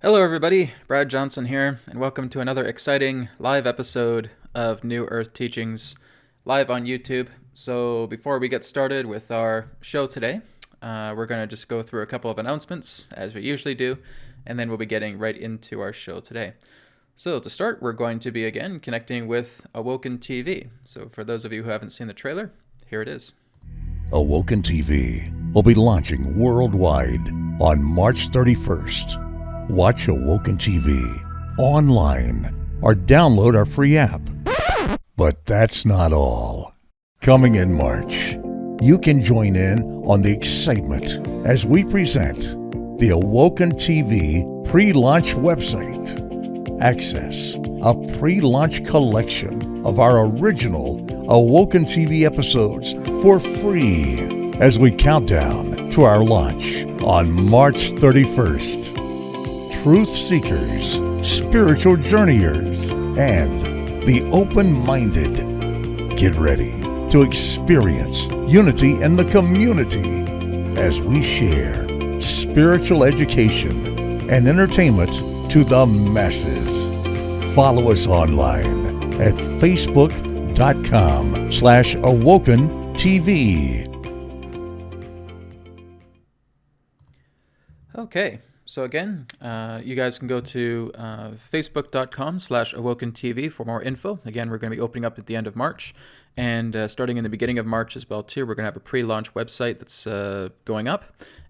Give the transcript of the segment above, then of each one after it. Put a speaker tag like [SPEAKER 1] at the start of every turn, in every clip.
[SPEAKER 1] Hello everybody, Brad Johnson here, and welcome to another exciting live episode of New Earth Teachings, live on YouTube. So before we get started with our show today, we're going to just go through a couple of announcements, as we usually do, and then we'll be getting right into our show today. So to start, we're going to be again connecting with Awoken TV. So for those of you who haven't seen the trailer, here it is.
[SPEAKER 2] Awoken TV will be launching worldwide on March 31st. Watch Awoken TV online or download our free app. But that's not all. Coming in March, you can join in on the excitement as we present the Awoken TV pre-launch website. Access a pre-launch collection of our original Awoken TV episodes for free as we count down to our launch on March 31st. Truth seekers, spiritual journeyers, and the open-minded. Get ready to experience unity in the community as we share spiritual education and entertainment to the masses. Follow us online at facebook.com/awokentv.
[SPEAKER 1] Okay. So again, you guys can go to facebook.com/awokentv for more info. Again, we're going to be opening up at the end of March, and starting in the beginning of March as well too. We're going to have a pre-launch website that's going up,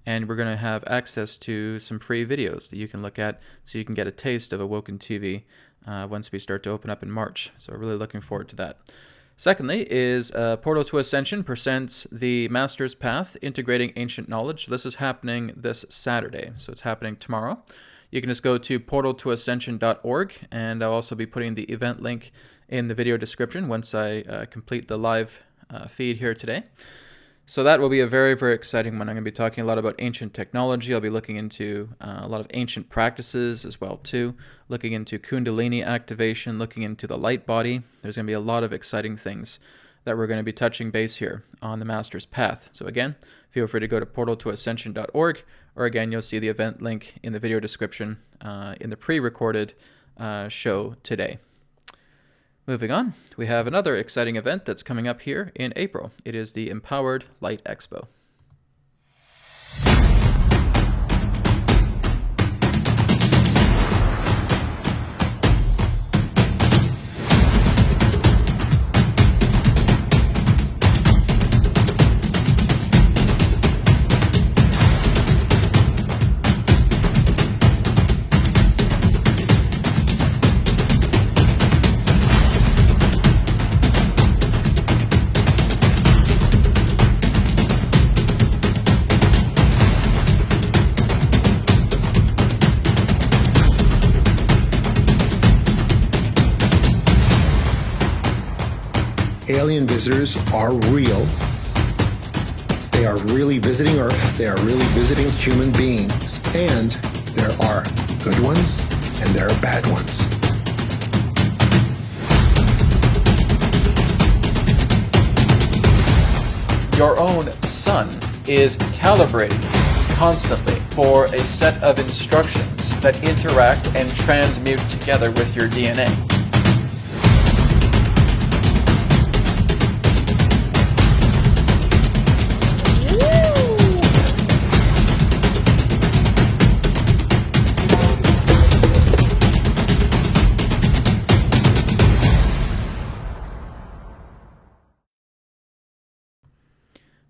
[SPEAKER 1] and we're going to have access to some free videos that you can look at, so you can get a taste of Awoken TV once we start to open up in March. So we're really looking forward to that. Secondly is Portal to Ascension presents the Master's Path, Integrating Ancient Knowledge. This is happening this Saturday, so it's happening tomorrow. You can just go to portaltoascension.org, and I'll also be putting the event link in the video description once I complete the live feed here today. So that will be a very, very exciting one. I'm going to be talking a lot about ancient technology. I'll be looking into a lot of ancient practices as well too, looking into Kundalini activation, looking into the light body. There's going to be a lot of exciting things that we're going to be touching base here on the Master's Path. So again, feel free to go to portaltoascension.org, or again, you'll see the event link in the video description in the pre-recorded show today. Moving on, we have another exciting event that's coming up here in April. It is the Empowered Light Expo.
[SPEAKER 3] Alien visitors are real. They are really visiting Earth. They are really visiting human beings. And there are good ones and there are bad ones.
[SPEAKER 1] Your own sun is calibrating constantly for a set of instructions that interact and transmute together with your DNA.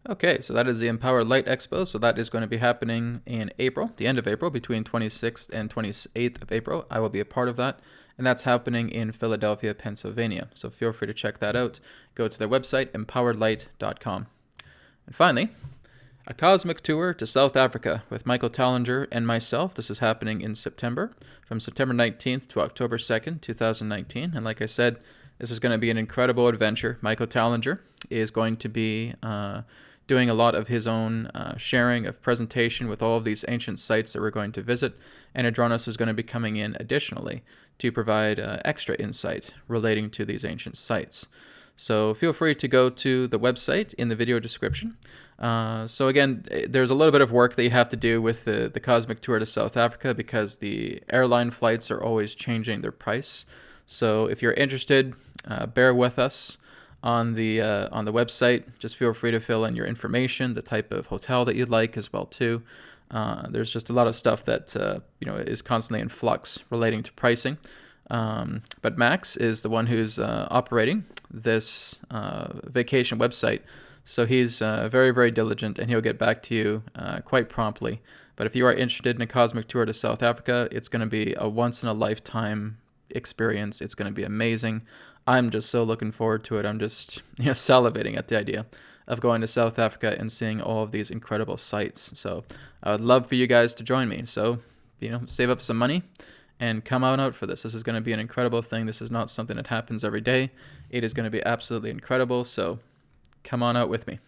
[SPEAKER 1] Okay, so that is the Empowered Light Expo. So that is going to be happening in April, the end of April, between 26th and 28th of April. I will be a part of that, and that's happening in Philadelphia, Pennsylvania. So feel free to check that out. Go to their website, empoweredlight.com. And finally, a cosmic tour to South Africa with Michael Tallinger and myself. This is happening in September, from September 19th to October 2nd, 2019. And like I said, this is going to be an incredible adventure. Michael Tallinger is going to be doing a lot of his own sharing of presentation with all of these ancient sites that we're going to visit, and Adronis is going to be coming in additionally to provide extra insight relating to these ancient sites. So feel free to go to the website in the video description. So again, there's a little bit of work that you have to do with the Cosmic Tour to South Africa because the airline flights are always changing their price. So if you're interested, bear with us on the website. Just feel free to fill in your information, the type of hotel that you'd like as well too. There's just a lot of stuff that is constantly in flux relating to pricing. But Max is the one who's operating this vacation website. So he's very, very diligent, and he'll get back to you quite promptly. But if you are interested in a cosmic tour to South Africa, it's going to be a once-in-a-lifetime experience. It's going to be amazing. I'm just so looking forward to it. I'm just salivating at the idea of going to South Africa and seeing all of these incredible sights. So I would love for you guys to join me. So, save up some money and come on out for this. This is going to be an incredible thing. This is not something that happens every day. It is going to be absolutely incredible. So come on out with me.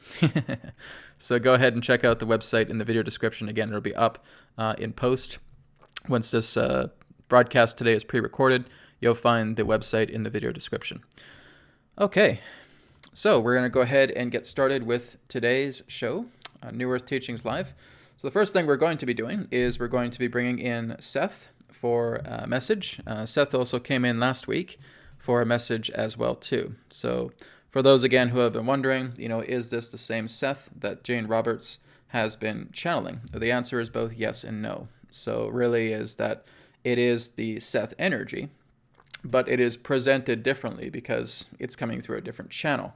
[SPEAKER 1] So go ahead and check out the website in the video description. Again, it'll be up in post. Once this broadcast today is pre-recorded, you'll find the website in the video description. Okay, so we're going to go ahead and get started with today's show, New Earth Teachings Live. So the first thing we're going to be doing is we're going to be bringing in Seth for a message. Seth also came in last week for a message as well too. So for those again who have been wondering, is this the same Seth that Jane Roberts has been channeling? The answer is both yes and no. So really is that it is the Seth energy, but it is presented differently because it's coming through a different channel.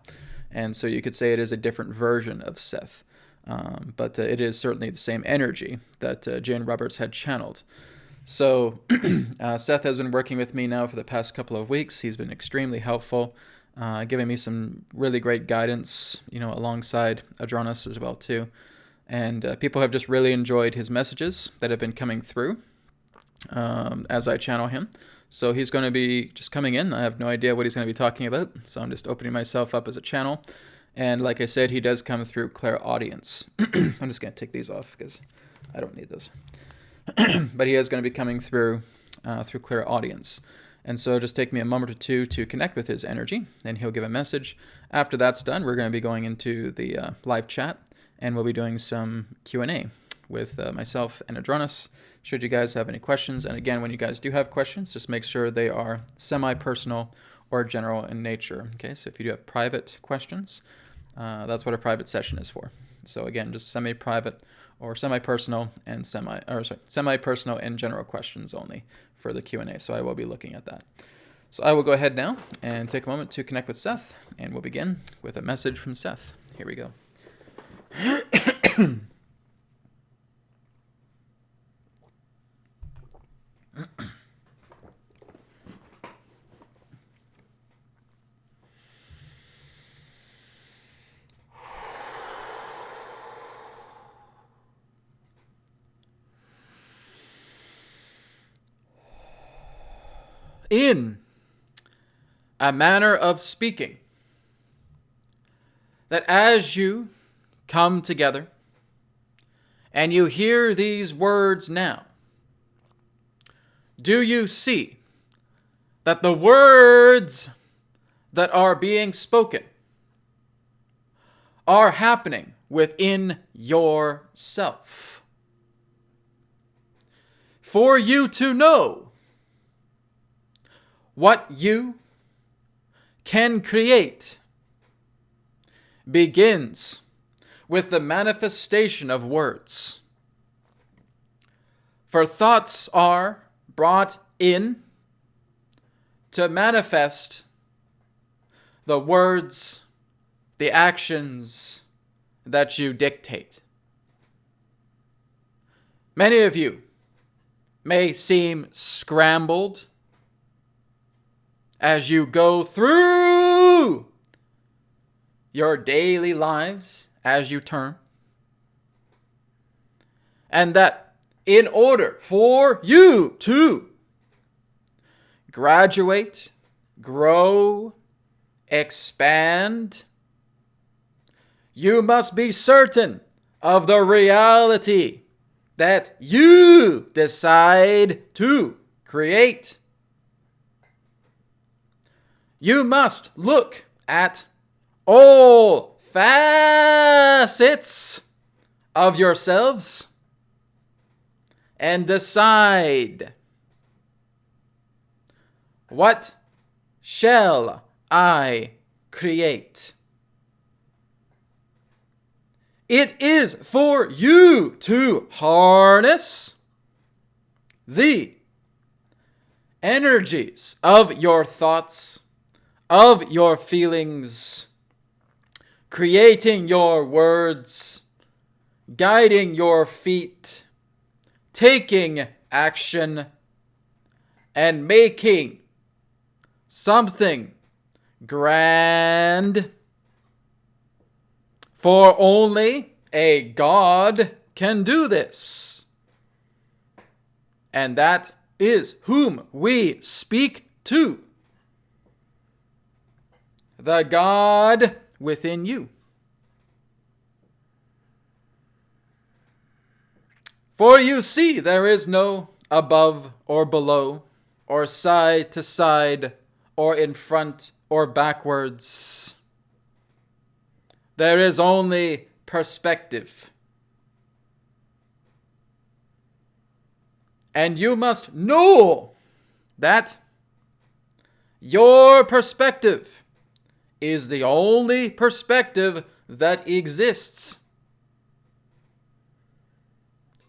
[SPEAKER 1] And so you could say it is a different version of Seth. But it is certainly the same energy that Jane Roberts had channeled. So Seth has been working with me now for the past couple of weeks. He's been extremely helpful, giving me some really great guidance, alongside Adronis as well too. And people have just really enjoyed his messages that have been coming through as I channel him. So he's going to be just coming in. I have no idea what he's going to be talking about, so I'm just opening myself up as a channel. And like I said, he does come through clairaudience. I'm just going to take these off because I don't need those. But he is going to be coming through clairaudience. And so just take me a moment or two to connect with his energy, and he'll give a message. After that's done, we're going to be going into the live chat, and we'll be doing some Q&A with myself and Adronis, should you guys have any questions. And again, when you guys do have questions, just make sure they are semi-personal or general in nature. Okay, so if you do have private questions, that's what a private session is for. So again, just semi-private or semi-personal and semi-personal and general questions only for the Q&A. So I will be looking at that. So I will go ahead now and take a moment to connect with Seth, and we'll begin with a message from Seth. Here we go. In a manner of speaking, that as you come together and you hear these words now, do you see that the words that are being spoken are happening within yourself? For you to know what you can create begins with the manifestation of words. For thoughts are brought in to manifest the words, the actions that you dictate. Many of you may seem scrambled as you go through your daily lives as you turn. And that in order for you to graduate, grow, expand, you must be certain of the reality that you decide to create. You must look at all facets of yourselves and decide, what shall I create? It is for you to harness the energies of your thoughts, of your feelings, creating your words, guiding your feet, taking action, and making something grand. For only a God can do this. And that is whom we speak to. The God within you. For you see, there is no above or below, or side to side, or in front or backwards. There is only perspective. And you must know that your perspective is the only perspective that exists.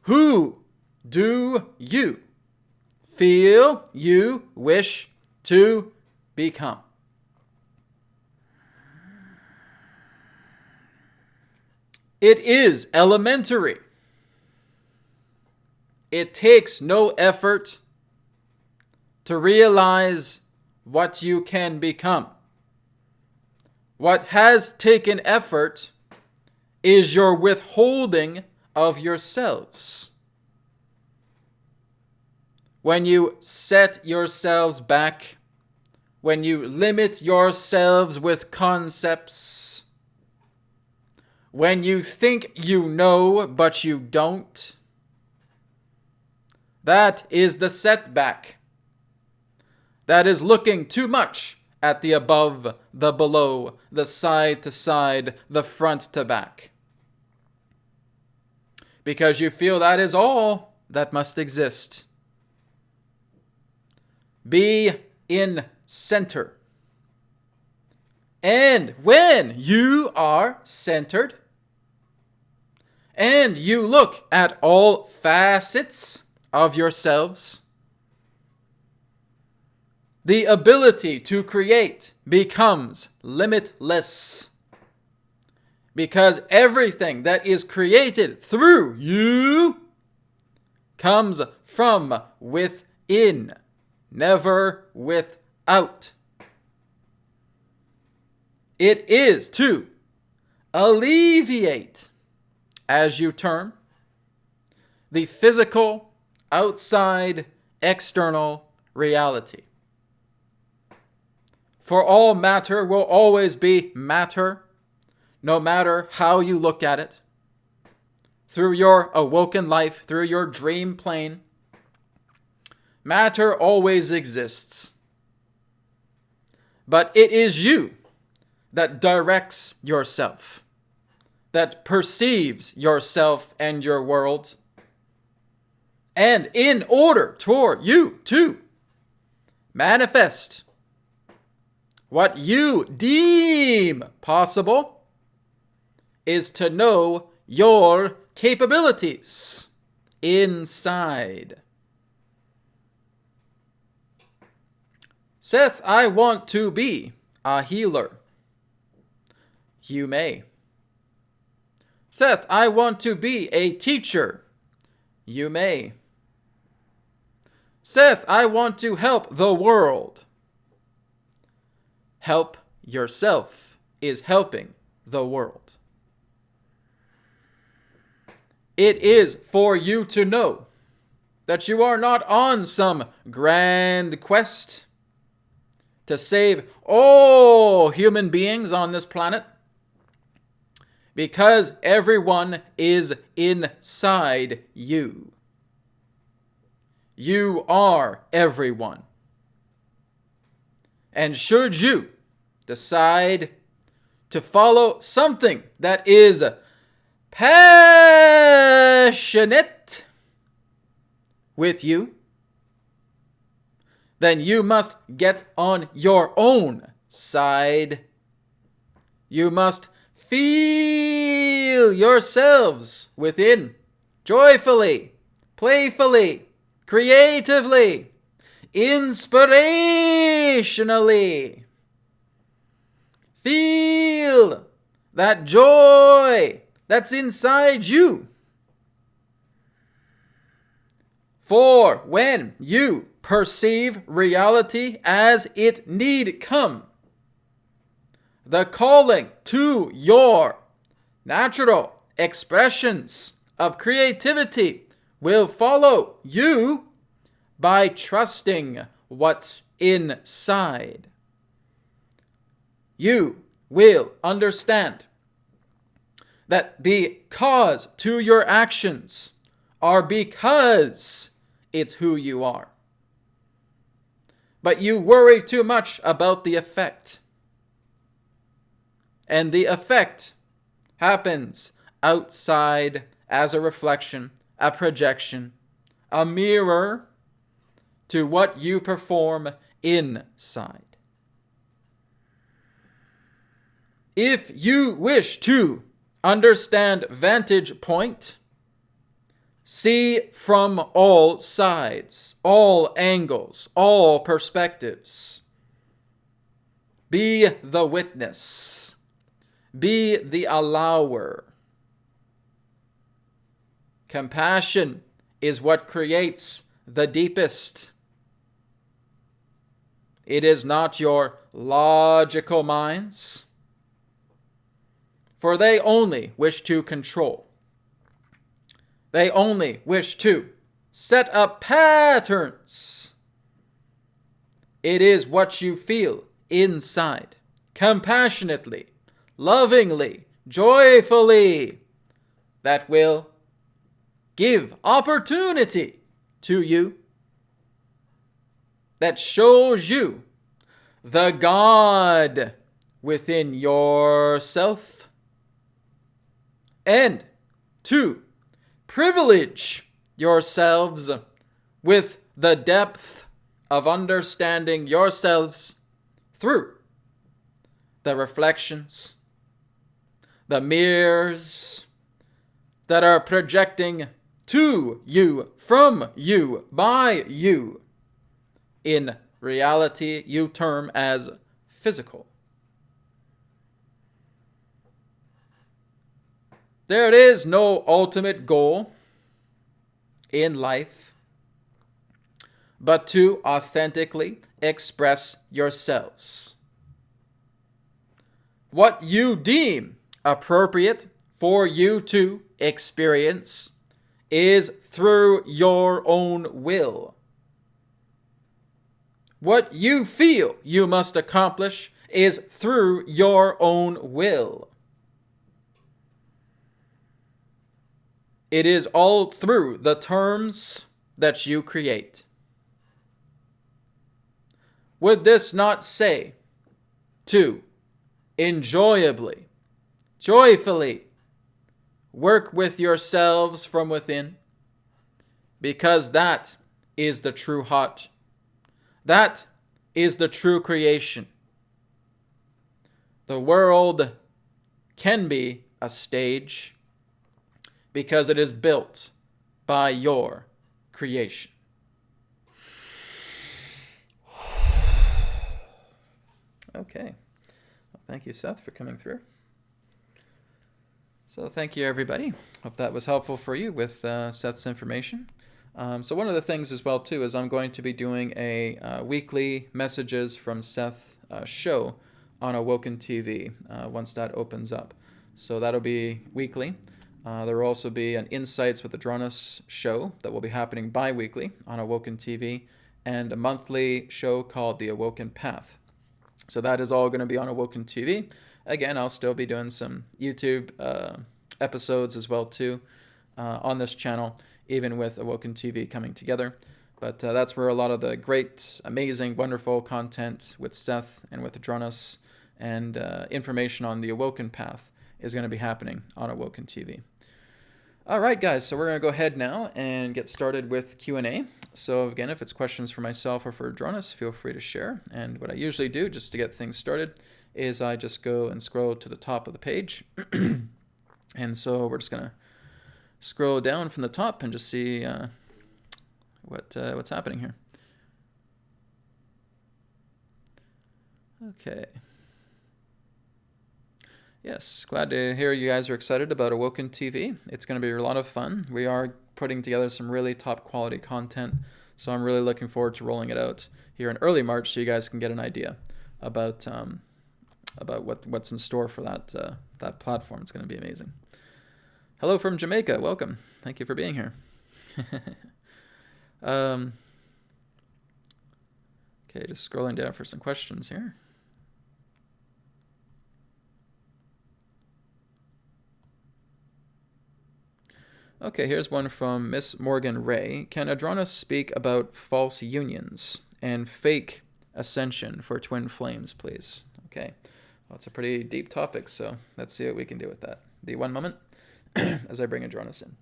[SPEAKER 1] Who do you feel you wish to become? It is elementary. It takes no effort to realize what you can become. What has taken effort is your withholding of yourselves. When you set yourselves back, when you limit yourselves with concepts, when you think you know but you don't, that is the setback. That is looking too much at the above, the below, the side to side, the front to back. Because you feel that is all that must exist. Be in center. And when you are centered, and you look at all facets of yourselves, the ability to create becomes limitless. Because everything that is created through you comes from within, never without. It is to alleviate, as you term, the physical, outside, external reality. For all matter will always be matter, no matter how you look at it. Through your awoken life, through your dream plane, matter always exists. But it is you that directs yourself, that perceives yourself and your world. And in order for you to manifest what you deem possible is to know your capabilities inside. Seth, I want to be a healer. You may. Seth, I want to be a teacher. You may. Seth, I want to help the world. Help yourself is helping the world. It is for you to know that you are not on some grand quest to save all human beings on this planet, because everyone is inside you. You are everyone. And should you decide to follow something that is passionate with you, then you must get on your own side. You must feel yourselves within, joyfully, playfully, creatively, inspirationally. Feel that joy that's inside you. For when you perceive reality as it need come, the calling to your natural expressions of creativity will follow you by trusting what's inside. You will understand that the cause to your actions are because it's who you are. But you worry too much about the effect. And the effect happens outside as a reflection, a projection, a mirror to what you perform inside. If you wish to understand vantage point, see from all sides, all angles, all perspectives. Be the witness. Be the allower. Compassion is what creates the deepest. It is not your logical minds, for they only wish to control. They only wish to set up patterns. It is what you feel inside, compassionately, lovingly, joyfully, that will give opportunity to you, that shows you the God within yourself, and to privilege yourselves with the depth of understanding yourselves through the reflections, the mirrors that are projecting to you, from you, by you, in reality you term as physical. There is no ultimate goal in life but to authentically express yourselves. What you deem appropriate for you to experience is through your own will. What you feel you must accomplish is through your own will. It is all through the terms that you create. Would this not say to enjoyably, joyfully work with yourselves from within? Because that is the true heart. That is the true creation. The world can be a stage because it is built by your creation. Okay. Well, thank you, Seth, for coming through. So thank you, everybody. Hope that was helpful for you with Seth's information. So one of the things as well, too, is I'm going to be doing a weekly Messages from Seth show on Awoken TV once that opens up. So that'll be weekly. There will also be an Insights with Adronis show that will be happening bi-weekly on Awoken TV, and a monthly show called The Awoken Path. So that is all going to be on Awoken TV. Again, I'll still be doing some YouTube episodes as well too on this channel, even with Awoken TV coming together. But that's where a lot of the great, amazing, wonderful content with Seth and with Adronis and information on the Awoken path is going to be happening on Awoken TV. All right, guys, so we're going to go ahead now and get started with Q&A. So again, if it's questions for myself or for Adronis, feel free to share. And what I usually do, just to get things started, is I just go and scroll to the top of the page. And so we're just going to scroll down from the top and just see what's happening here. Okay. Yes, glad to hear you guys are excited about Awoken TV. It's going to be a lot of fun. We are putting together some really top quality content, so I'm really looking forward to rolling it out here in early March so you guys can get an idea about what's in store for that platform. It's going to be amazing. Hello from Jamaica. Welcome. Thank you for being here. Okay, just scrolling down for some questions here. Okay, here's one from Miss Morgan Ray. Can Adronis speak about false unions and fake ascension for twin flames, please? Okay, well, it's a pretty deep topic, so let's see what we can do with that. Be one moment as I bring Adronis in.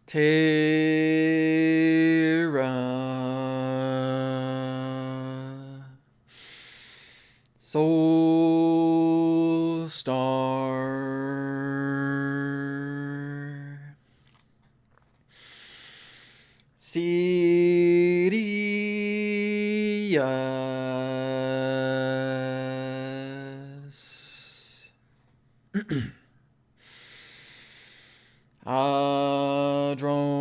[SPEAKER 1] Terra Soul Star Sirius Adronis.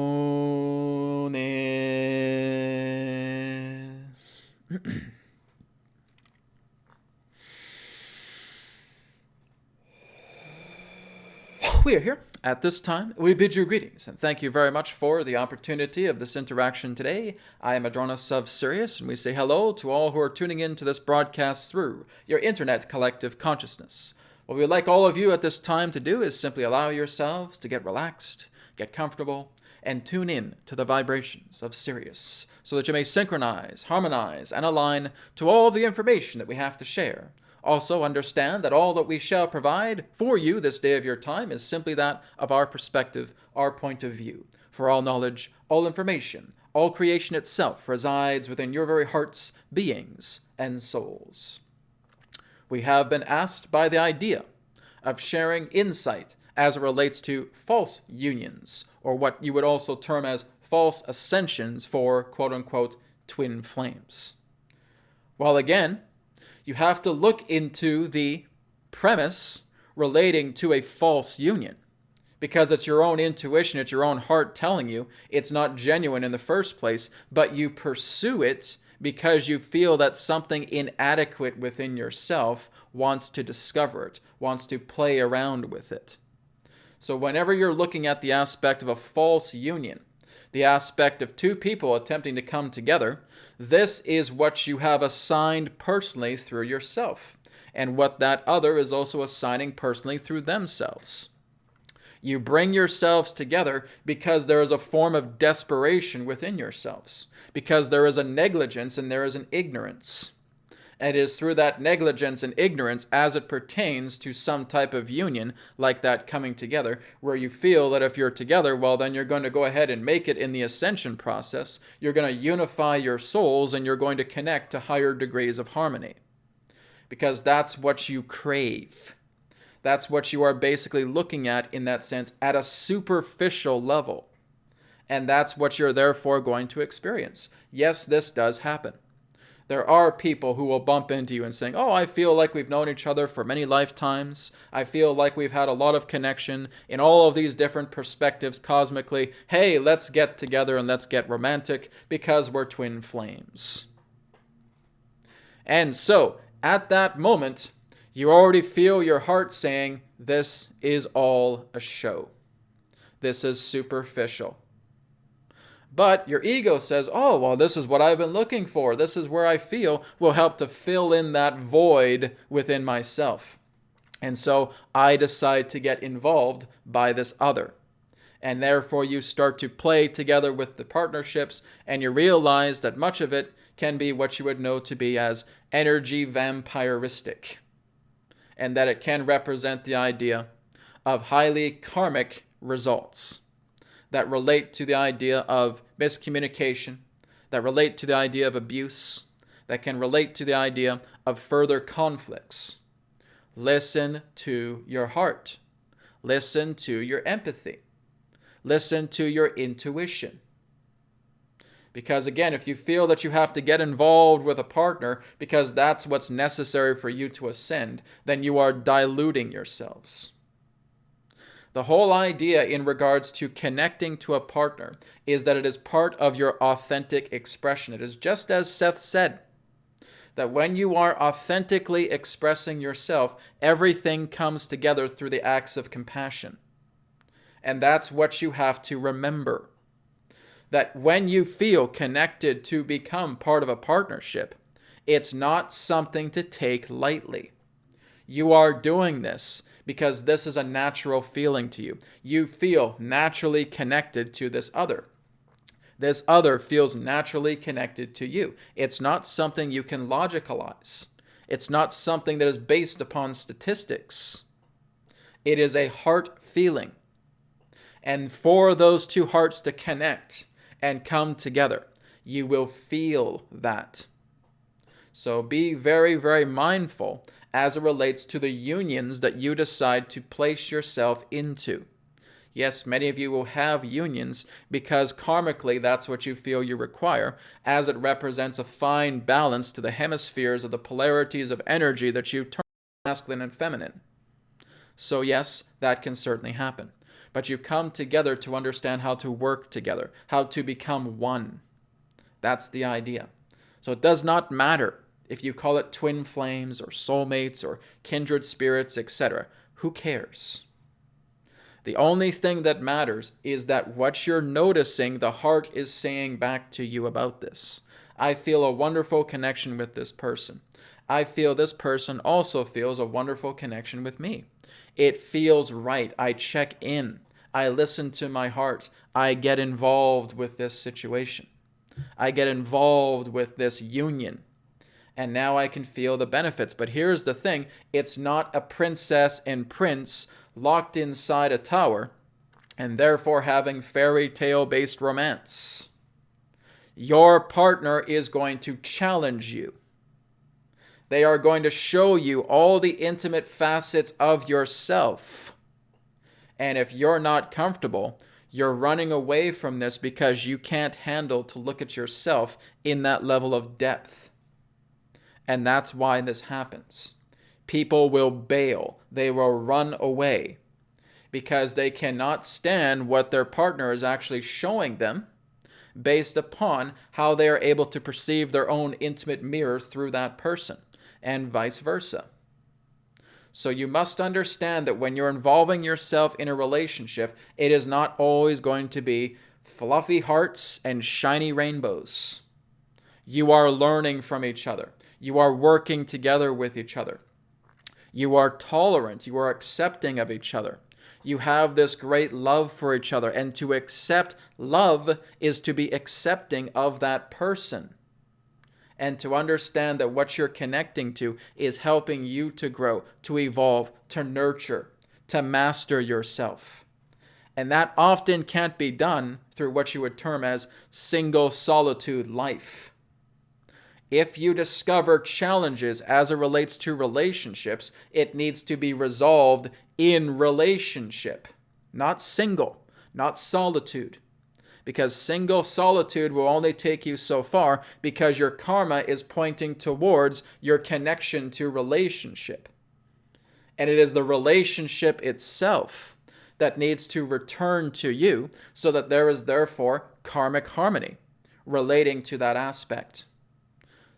[SPEAKER 1] We are here. At this time, we bid you greetings, and thank you very much for the opportunity of this interaction today. I am Adronis of Sirius, and we say hello to all who are tuning in to this broadcast through your internet collective consciousness. What we would like all of you at this time to do is simply allow yourselves to get relaxed, get comfortable, and tune in to the vibrations of Sirius, so that you may synchronize, harmonize, and align to all the information that we have to share. Also understand that all that we shall provide for you this day of your time is simply that of our perspective, our point of view. For all knowledge, all information, all creation itself resides within your very hearts, beings, and souls. We have been asked by the idea of sharing insight as it relates to false unions, or what you would also term as false ascensions for quote-unquote twin flames. While again, you have to look into the premise relating to a false union, because it's your own intuition, it's your own heart telling you it's not genuine in the first place, but you pursue it because you feel that something inadequate within yourself wants to discover it, wants to play around with it. So whenever you're looking at the aspect of a false union, the aspect of two people attempting to come together, this is what you have assigned personally through yourself, and what that other is also assigning personally through themselves. You bring yourselves together because there is a form of desperation within yourselves, because there is a negligence and there is an ignorance. And it is through that negligence and ignorance as it pertains to some type of union like that coming together, where you feel that if you're together, well, then you're going to go ahead and make it in the ascension process. You're going to unify your souls and you're going to connect to higher degrees of harmony. Because that's what you crave. That's what you are basically looking at in that sense at a superficial level. And that's what you're therefore going to experience. Yes, this does happen. There are people who will bump into you and saying, oh, I feel like we've known each other for many lifetimes. I feel like we've had a lot of connection in all of these different perspectives cosmically. Hey, let's get together and let's get romantic because we're twin flames. And so, at that moment, you already feel your heart saying, this is all a show. This is superficial. But your ego says, oh, well, this is what I've been looking for. This is where I feel will help to fill in that void within myself. And so I decide to get involved by this other. And therefore you start to play together with the partnerships, and you realize that much of it can be what you would know to be as energy vampiristic. And that it can represent the idea of highly karmic results that relate to the idea of miscommunication, that relate to the idea of abuse, that can relate to the idea of further conflicts. Listen to your heart. Listen to your empathy. Listen to your intuition. Because again, if you feel that you have to get involved with a partner because that's what's necessary for you to ascend, then you are diluting yourselves. The whole idea in regards to connecting to a partner is that it is part of your authentic expression. It is just as Seth said, that when you are authentically expressing yourself, everything comes together through the acts of compassion. And that's what you have to remember. That when you feel connected to become part of a partnership, it's not something to take lightly. You are doing this because this is a natural feeling to you. You feel naturally connected to this other. This other feels naturally connected to you. It's not something you can logicalize. It's not something that is based upon statistics. It is a heart feeling. And for those two hearts to connect and come together, you will feel that. So be very, very mindful as it relates to the unions that you decide to place yourself into. Yes, many of you will have unions because karmically that's what you feel you require, as it represents a fine balance to the hemispheres of the polarities of energy that you turn masculine and feminine. So yes, that can certainly happen. But you come together to understand how to work together, how to become one. That's the idea. So it does not matter if you call it twin flames or soulmates or kindred spirits, etc. Who cares? The only thing that matters is that what you're noticing, the heart is saying back to you about this. I feel a wonderful connection with this person. I feel this person also feels a wonderful connection with me. It feels right. I check in. I listen to my heart. I get involved with this situation. I get involved with this union. And now I can feel the benefits. But here's the thing. It's not a princess and prince locked inside a tower and therefore having fairy tale based romance. Your partner is going to challenge you. They are going to show you all the intimate facets of yourself. And if you're not comfortable, you're running away from this because you can't handle to look at yourself in that level of depth. And that's why this happens. People will bail. They will run away because they cannot stand what their partner is actually showing them based upon how they are able to perceive their own intimate mirror through that person, and vice versa. So you must understand that when you're involving yourself in a relationship, it is not always going to be fluffy hearts and shiny rainbows. You are learning from each other. You are working together with each other. You are tolerant. You are accepting of each other. You have this great love for each other. And to accept love is to be accepting of that person. And to understand that what you're connecting to is helping you to grow, to evolve, to nurture, to master yourself. And that often can't be done through what you would term as single solitude life. If you discover challenges as it relates to relationships, it needs to be resolved in relationship, not single, not solitude. Because single solitude will only take you so far because your karma is pointing towards your connection to relationship. And it is the relationship itself that needs to return to you so that there is therefore karmic harmony relating to that aspect.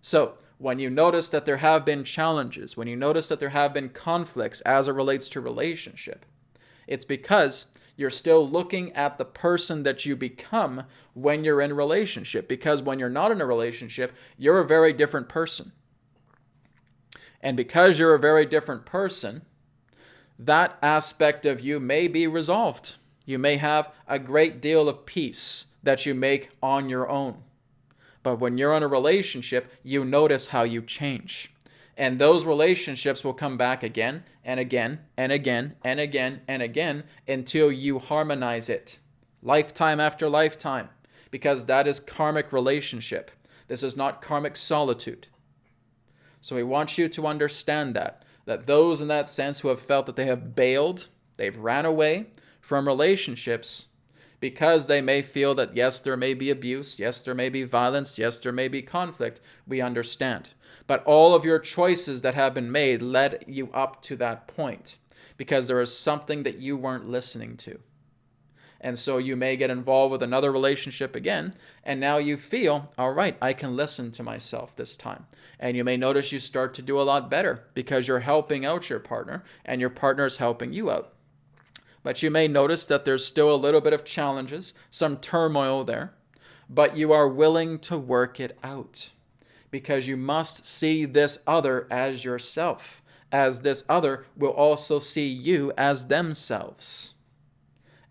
[SPEAKER 1] So when you notice that there have been challenges, when you notice that there have been conflicts as it relates to relationship, it's because You're still looking at the person that you become when you're in a relationship, because when you're not in a relationship, you're a very different person. And because you're a very different person, that aspect of you may be resolved. You may have a great deal of peace that you make on your own. But when you're in a relationship, you notice how you change. And those relationships will come back again and again and again and again and again until you harmonize it, lifetime after lifetime, because that is karmic relationship. This is not karmic solitude. So we want you to understand that those in that sense who have felt that they have bailed, they've ran away from relationships because they may feel that, yes, there may be abuse, yes, there may be violence, yes, there may be conflict, we understand. But all of your choices that have been made led you up to that point because there is something that you weren't listening to. And so you may get involved with another relationship again, and now you feel, all right, I can listen to myself this time. And you may notice you start to do a lot better because you're helping out your partner, and your partner is helping you out. But you may notice that there's still a little bit of challenges, some turmoil there, but you are willing to work it out because you must see this other as yourself, as this other will also see you as themselves.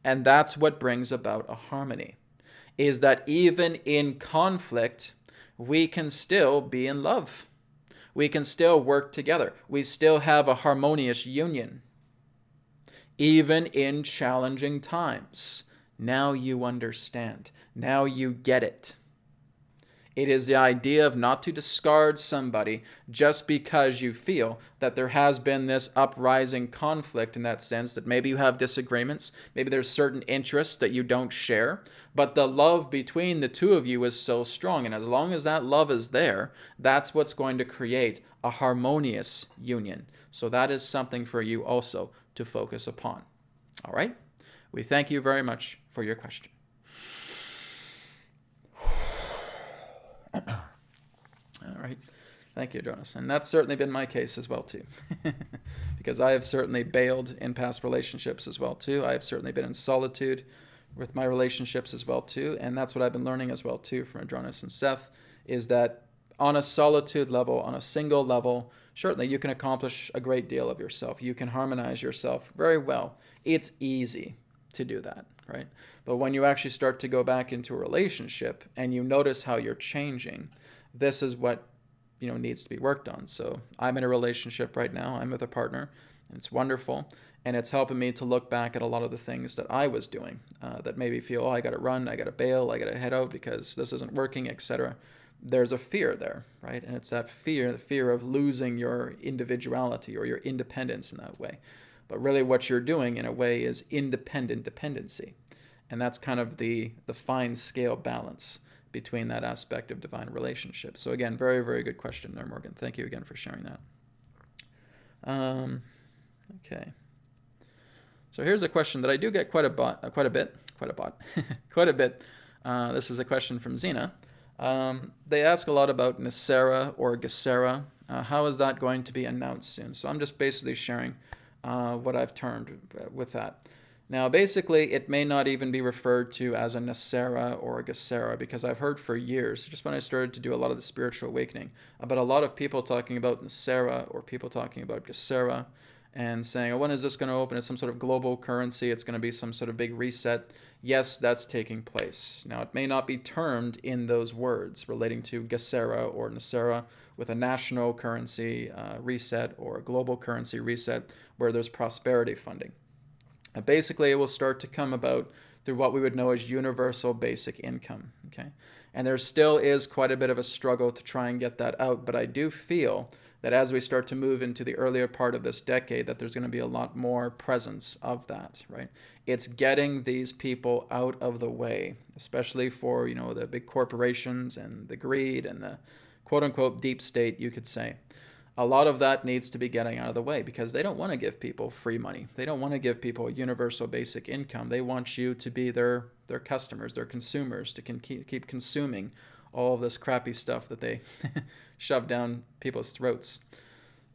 [SPEAKER 1] And that's what brings about a harmony, is that even in conflict, we can still be in love. We can still work together. We still have a harmonious union. Even in challenging times. Now you understand. Now you get it. It is the idea of not to discard somebody just because you feel that there has been this uprising conflict in that sense, that maybe you have disagreements, maybe there's certain interests that you don't share, but the love between the two of you is so strong. And as long as that love is there, that's what's going to create a harmonious union. So that is something for you also to focus upon. All right? We thank you very much for your question. All right. Thank you, Adronis. And that's certainly been my case as well, too. Because I have certainly bailed in past relationships as well, too. I have certainly been in solitude with my relationships as well, too. And that's what I've been learning as well, too, from Adronis and Seth, is that on a solitude level, on a single level, certainly you can accomplish a great deal of yourself. You can harmonize yourself very well. It's easy to do that, right? But when you actually start to go back into a relationship and you notice how you're changing, this is what needs to be worked on. So I'm in a relationship right now. I'm with a partner, and it's wonderful. And it's helping me to look back at a lot of the things that I was doing that maybe feel, oh, I got to run, I got to bail, I got to head out because this isn't working, etc. There's a fear there, right? And it's that fear, the fear of losing your individuality or your independence in that way. But really what you're doing in a way is independent dependency. And that's kind of the fine scale balance between that aspect of divine relationship. So again, very, very good question there, Morgan. Thank you again for sharing that. Okay. So here's a question that I do get quite a bit. This is a question from Zena. They ask a lot about Nasera or Gesera. How is that going to be announced soon? So I'm just basically sharing what I've termed with that. Now, basically, it may not even be referred to as a Nasera or a Gesera, because I've heard for years, just when I started to do a lot of the spiritual awakening, about a lot of people talking about Nasera or people talking about Gesera and saying, oh, when is this going to open? It's some sort of global currency. It's going to be some sort of big reset. Yes, that's taking place. Now, it may not be termed in those words relating to Gesera or Nasera with a national currency reset or a global currency reset where there's prosperity funding. Basically, it will start to come about through what we would know as universal basic income. Okay, and there still is quite a bit of a struggle to try and get that out, but I do feel that as we start to move into the earlier part of this decade, that there's going to be a lot more presence of that, right? It's getting these people out of the way, especially for, the big corporations and the greed and the quote-unquote deep state, you could say. A lot of that needs to be getting out of the way because they don't want to give people free money. They don't want to give people a universal basic income. They want you to be their customers, their consumers, to keep consuming all of this crappy stuff that they shove down people's throats.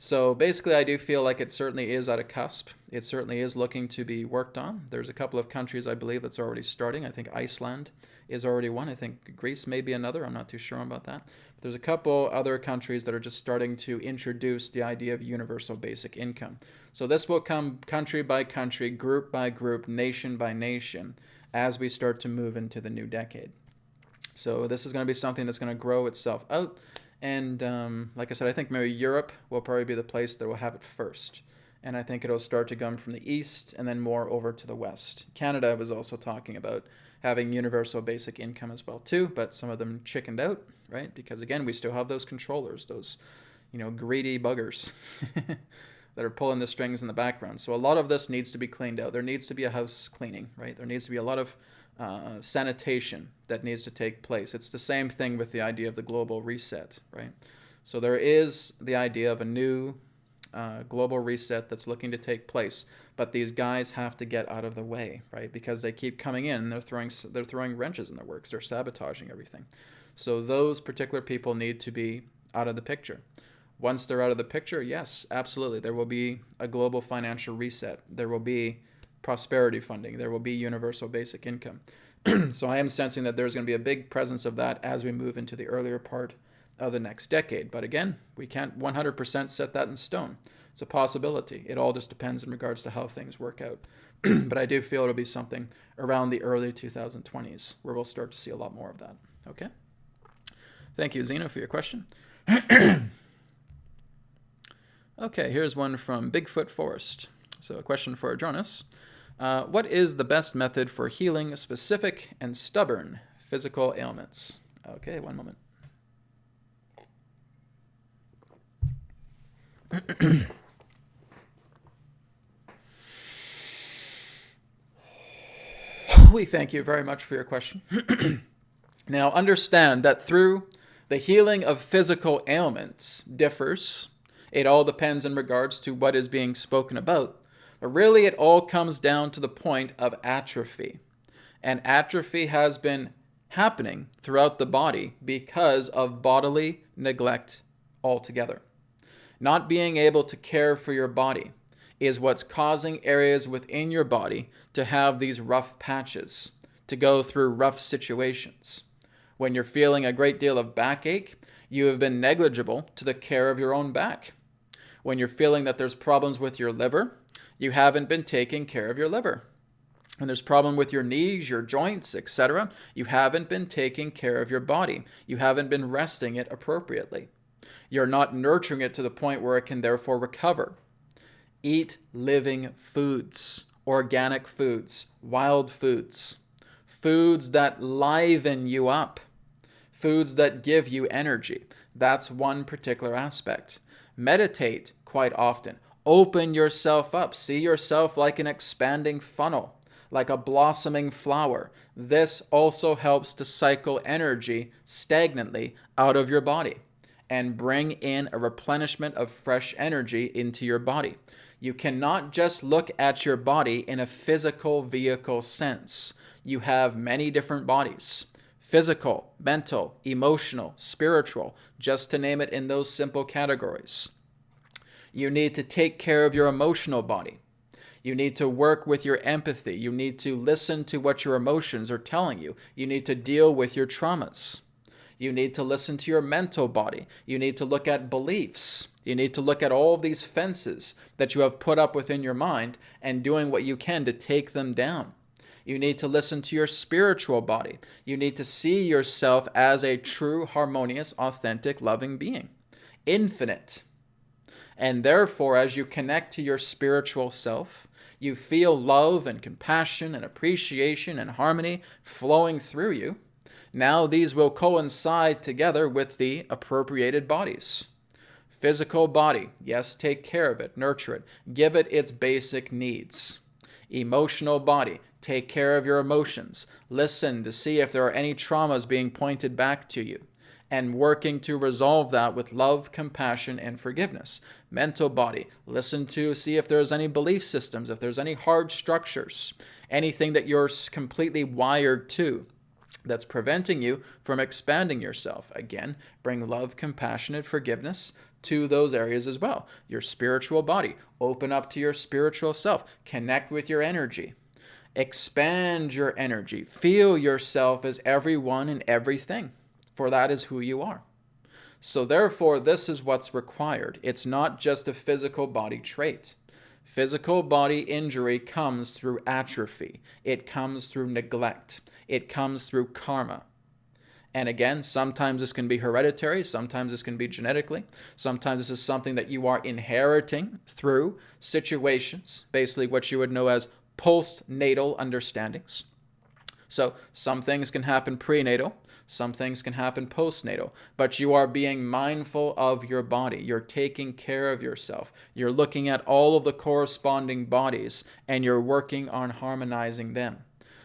[SPEAKER 1] So basically, I do feel like it certainly is at a cusp. It certainly is looking to be worked on. There's a couple of countries, I believe, that's already starting. I think Iceland is already one. I think Greece may be another. I'm not too sure about that. But there's a couple other countries that are just starting to introduce the idea of universal basic income. So this will come country by country, group by group, nation by nation, as we start to move into the new decade. So this is going to be something that's going to grow itself out. And like I said, I think maybe Europe will probably be the place that will have it first. And I think it'll start to come from the east and then more over to the west. Canada was also talking about having universal basic income as well too, but some of them chickened out, right? Because again, we still have those controllers, those, greedy buggers that are pulling the strings in the background. So a lot of this needs to be cleaned out. There needs to be a house cleaning, right? There needs to be a lot of sanitation that needs to take place. It's the same thing with the idea of the global reset, right? So there is the idea of a new global reset that's looking to take place, but these guys have to get out of the way, right? Because they keep coming in, they're throwing wrenches in their works, they're sabotaging everything. So those particular people need to be out of the picture. Once they're out of the picture, yes, absolutely, there will be a global financial reset. There will be prosperity funding. There will be universal basic income. So I am sensing that there's going to be a big presence of that as we move into the earlier part of the next decade. But again, we can't 100% set that in stone. It's a possibility. It all just depends in regards to how things work out. But I do feel it'll be something around the early 2020s where we'll start to see a lot more of that. Okay? Thank you, Zena, for your question. Okay, here's one from Bigfoot Forest. So a question for Adronis. What is the best method for healing specific and stubborn physical ailments? Okay, one moment. We thank you very much for your question. Now, understand that through the healing of physical ailments differs. It all depends in regards to what is being spoken about. But really, it all comes down to the point of atrophy. And atrophy has been happening throughout the body because of bodily neglect altogether. Not being able to care for your body is what's causing areas within your body to have these rough patches, to go through rough situations. When you're feeling a great deal of backache, you have been negligible to the care of your own back. When you're feeling that there's problems with your liver, you haven't been taking care of your liver. When there's problem with your knees, your joints, etc., you haven't been taking care of your body. You haven't been resting it appropriately. You're not nurturing it to the point where it can therefore recover. Eat living foods, organic foods, wild foods, foods that liven you up, foods that give you energy. That's one particular aspect. Meditate quite often. Open yourself up. See yourself like an expanding funnel, like a blossoming flower. This also helps to cycle energy stagnantly out of your body and bring in a replenishment of fresh energy into your body. You cannot just look at your body in a physical vehicle sense. You have many different bodies. Physical, mental, emotional, spiritual, just to name it in those simple categories. You need to take care of your emotional body. You need to work with your empathy. You need to listen to what your emotions are telling you. You need to deal with your traumas. You need to listen to your mental body. You need to look at beliefs. You need to look at all of these fences that you have put up within your mind and doing what you can to take them down. You need to listen to your spiritual body. You need to see yourself as a true, harmonious, authentic, loving being. Infinite. And therefore, as you connect to your spiritual self, you feel love and compassion and appreciation and harmony flowing through you. Now these will coincide together with the appropriated bodies. Physical body, yes, take care of it, nurture it, give it its basic needs. Emotional body, take care of your emotions. Listen to see if there are any traumas being pointed back to you, and working to resolve that with love, compassion, and forgiveness. Mental body, listen to see if there's any belief systems, if there's any hard structures, anything that you're completely wired to that's preventing you from expanding yourself. Again, bring love, compassion, and forgiveness to those areas as well. Your spiritual body, open up to your spiritual self, connect with your energy, expand your energy, feel yourself as everyone and everything, for that is who you are. So therefore, this is what's required. It's not just a physical body trait. Physical body injury comes through atrophy. It comes through neglect. It comes through karma. And again, sometimes this can be hereditary, sometimes this can be genetically, sometimes this is something that you are inheriting through situations, basically what you would know as postnatal understandings. So some things can happen prenatal, some things can happen postnatal, but you are being mindful of your body. You're taking care of yourself. You're looking at all of the corresponding bodies and you're working on harmonizing them.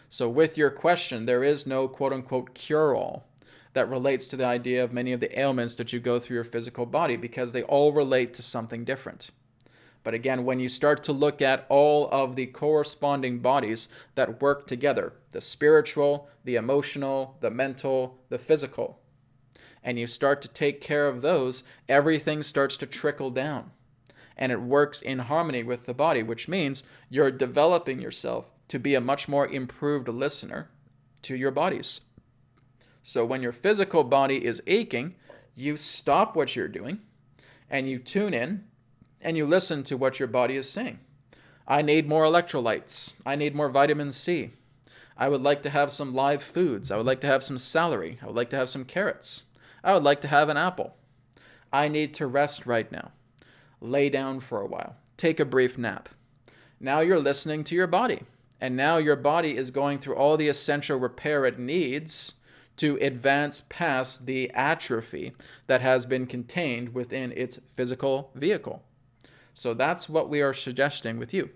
[SPEAKER 1] So with your question, there is no quote-unquote cure-all that relates to the idea of many of the ailments that you go through your physical body, because they all relate to something different. But again, when you start to look at all of the corresponding bodies that work together, the spiritual, the emotional, the mental, the physical, and you start to take care of those, everything starts to trickle down. And it works in harmony with the body, which means you're developing yourself to be a much more improved listener to your bodies. So when your physical body is aching, you stop what you're doing and you tune in and you listen to what your body is saying. I need more electrolytes. I need more vitamin C. I would like to have some live foods. I would like to have some celery. I would like to have some carrots. I would like to have an apple. I need to rest right now. Lay down for a while. Take a brief nap. Now you're listening to your body. And now your body is going through all the essential repair it needs to advance past the atrophy that has been contained within its physical vehicle. So that's what we are suggesting with you,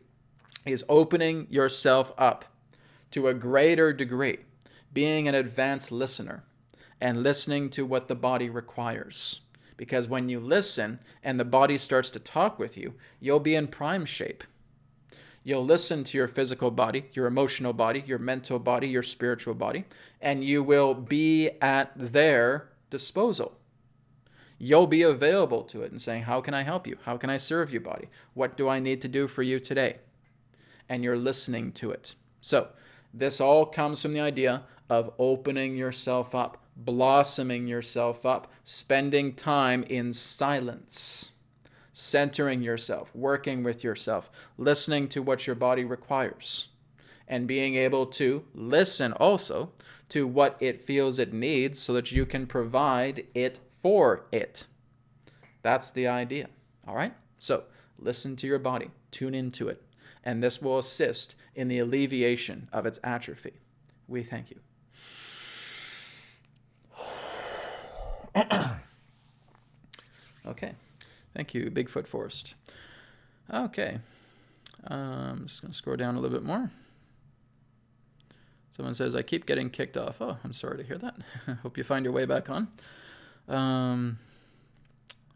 [SPEAKER 1] is opening yourself up to a greater degree, being an advanced listener, and listening to what the body requires. Because when you listen and the body starts to talk with you, you'll be in prime shape. You'll listen to your physical body, your emotional body, your mental body, your spiritual body, and you will be at their disposal. You'll be available to it and saying, how can I help you? How can I serve you, body? What do I need to do for you today? And you're listening to it. So this all comes from the idea of opening yourself up, blossoming yourself up, spending time in silence, centering yourself, working with yourself, listening to what your body requires, and being able to listen also to what it feels it needs so that you can provide it for it. That's the idea. All right? So listen to your body, tune into it, and this will assist in the alleviation of its atrophy. We thank you. Okay. Thank you, Bigfoot Forest. Okay. I'm just going to scroll down a little bit more. Someone says, I keep getting kicked off. Oh, I'm sorry to hear that. Hope you find your way back on.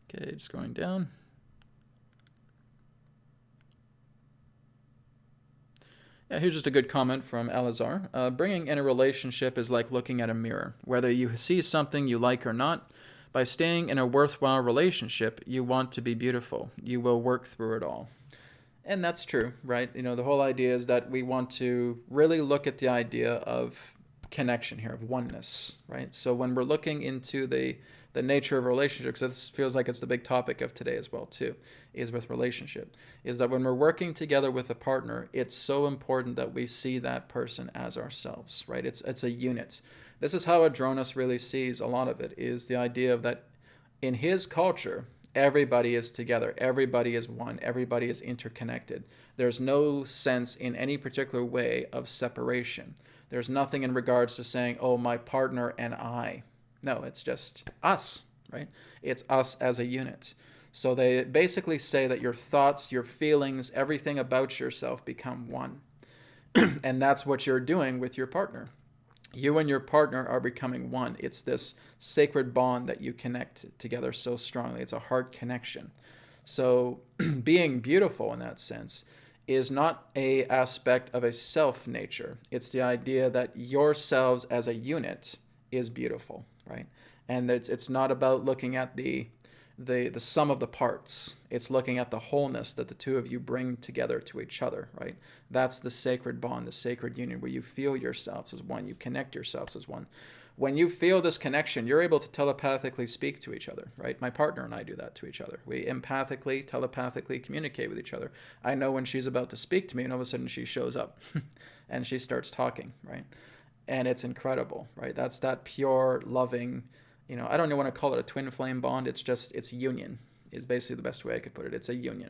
[SPEAKER 1] Okay, just going down. Yeah, here's just a good comment from Alazar. Bringing in a relationship is like looking at a mirror. Whether you see something you like or not, by staying in a worthwhile relationship, you want to be beautiful. You will work through it all. And that's true, right? You know, the whole idea is that we want to really look at the idea of connection here, of oneness, right? So when we're looking into the nature of relationships, this feels like it's the big topic of today as well, too, is with relationship, is that when we're working together with a partner, it's so important that we see that person as ourselves, right? It's a unit. This is how Adronis really sees a lot of it, is the idea of that in his culture, everybody is together, everybody is one, everybody is interconnected. There's no sense in any particular way of separation. There's nothing in regards to saying, oh, my partner and I. No, it's just us, right? It's us as a unit. So they basically say that your thoughts, your feelings, everything about yourself become one. And that's what you're doing with your partner. You and your partner are becoming one. It's this sacred bond that you connect together so strongly. It's a heart connection. So being beautiful in that sense is not an aspect of a self nature. It's the idea that yourselves as a unit is beautiful, right? And it's not about looking at the the sum of the parts. It's looking at the wholeness that the two of you bring together to each other, right? That's the sacred bond, the sacred union, where you feel yourselves as one, you connect yourselves as one. When you feel this connection, you're able to telepathically speak to each other, right? My partner and I do that to each other. We empathically, telepathically communicate with each other. I know when she's about to speak to me, and all of a sudden she shows up and she starts talking, right? And it's incredible, right? That's that pure, loving, I don't even want to call it a twin flame bond. It's union is basically the best way I could put it. It's a union.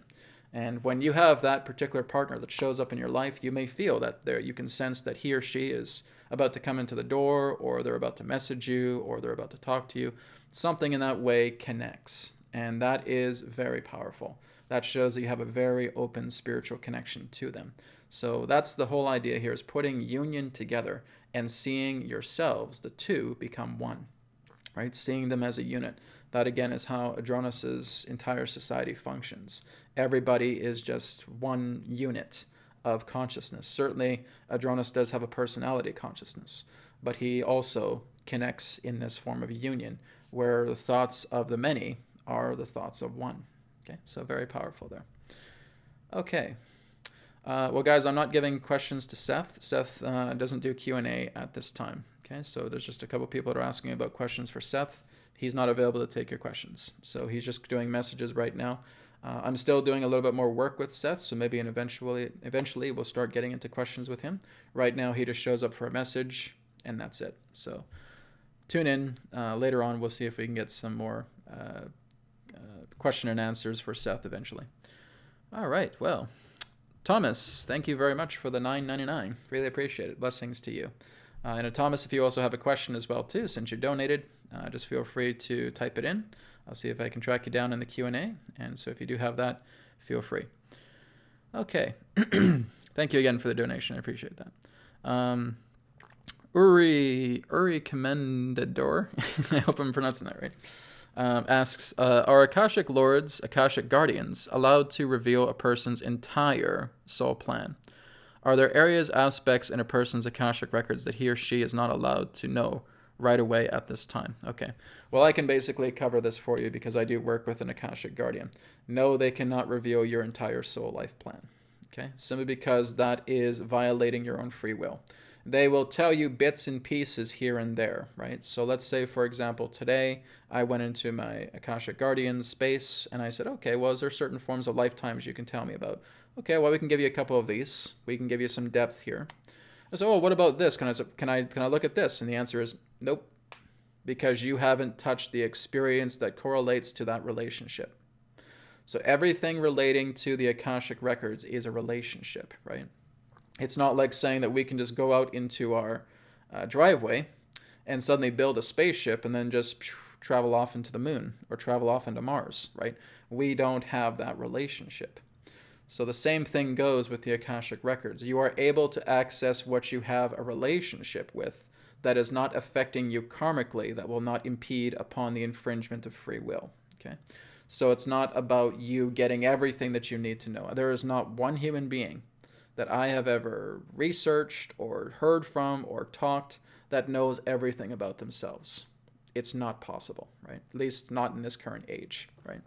[SPEAKER 1] And when you have that particular partner that shows up in your life, you may feel that you can sense that he or she is about to come into the door, or they're about to message you, or they're about to talk to you. Something in that way connects. And that is very powerful. That shows that you have a very open spiritual connection to them. So that's the whole idea here, is putting union together and seeing yourselves, the two, become one. Right? Seeing them as a unit. That, again, is how Adronis's entire society functions. Everybody is just one unit of consciousness. Certainly, Adronis does have a personality consciousness, but he also connects in this form of union, where the thoughts of the many are the thoughts of one. Okay, so very powerful there. Okay. Well, guys, I'm not giving questions to Seth. Seth doesn't do Q&A at this time. Okay, so there's just a couple people that are asking about questions for Seth. He's not available to take your questions. So he's just doing messages right now. I'm still doing a little bit more work with Seth, so maybe eventually we'll start getting into questions with him. Right now, he just shows up for a message, and that's it. So tune in. Later on, we'll see if we can get some more question and answers for Seth eventually. All right, well, Thomas, thank you very much for the $9.99. Really appreciate it. Blessings to you. And Thomas, if you also have a question as well too, since you donated, just feel free to type it in. I'll see if I can track you down in the Q&A. And so if you do have that, feel free. Okay. Thank you again for the donation. I appreciate that. Uri Commendador, I hope I'm pronouncing that right, asks, are Akashic Lords, Akashic Guardians, allowed to reveal a person's entire soul plan? Are there areas, aspects in a person's Akashic records that he or she is not allowed to know right away at this time? Okay. Well, I can basically cover this for you because I do work with an Akashic Guardian. No, they cannot reveal your entire soul life plan. Okay? Simply because that is violating your own free will. They will tell you bits and pieces here and there, right? So let's say, for example, today I went into my Akashic Guardian space and I said, okay, well, is there certain forms of lifetimes you can tell me about? Okay, well, we can give you a couple of these. We can give you some depth here. I said, oh, what about this? Can I look at this? And the answer is nope, because you haven't touched the experience that correlates to that relationship. So everything relating to the Akashic records is a relationship, right? It's not like saying that we can just go out into our driveway and suddenly build a spaceship and then just travel off into the moon or travel off into Mars, right? We don't have that relationship. So the same thing goes with the Akashic records. You are able to access what you have a relationship with that is not affecting you karmically, that will not impede upon the infringement of free will. Okay? So it's not about you getting everything that you need to know. There is not one human being that I have ever researched or heard from or talked that knows everything about themselves. It's not possible, right? At least not in this current age, right?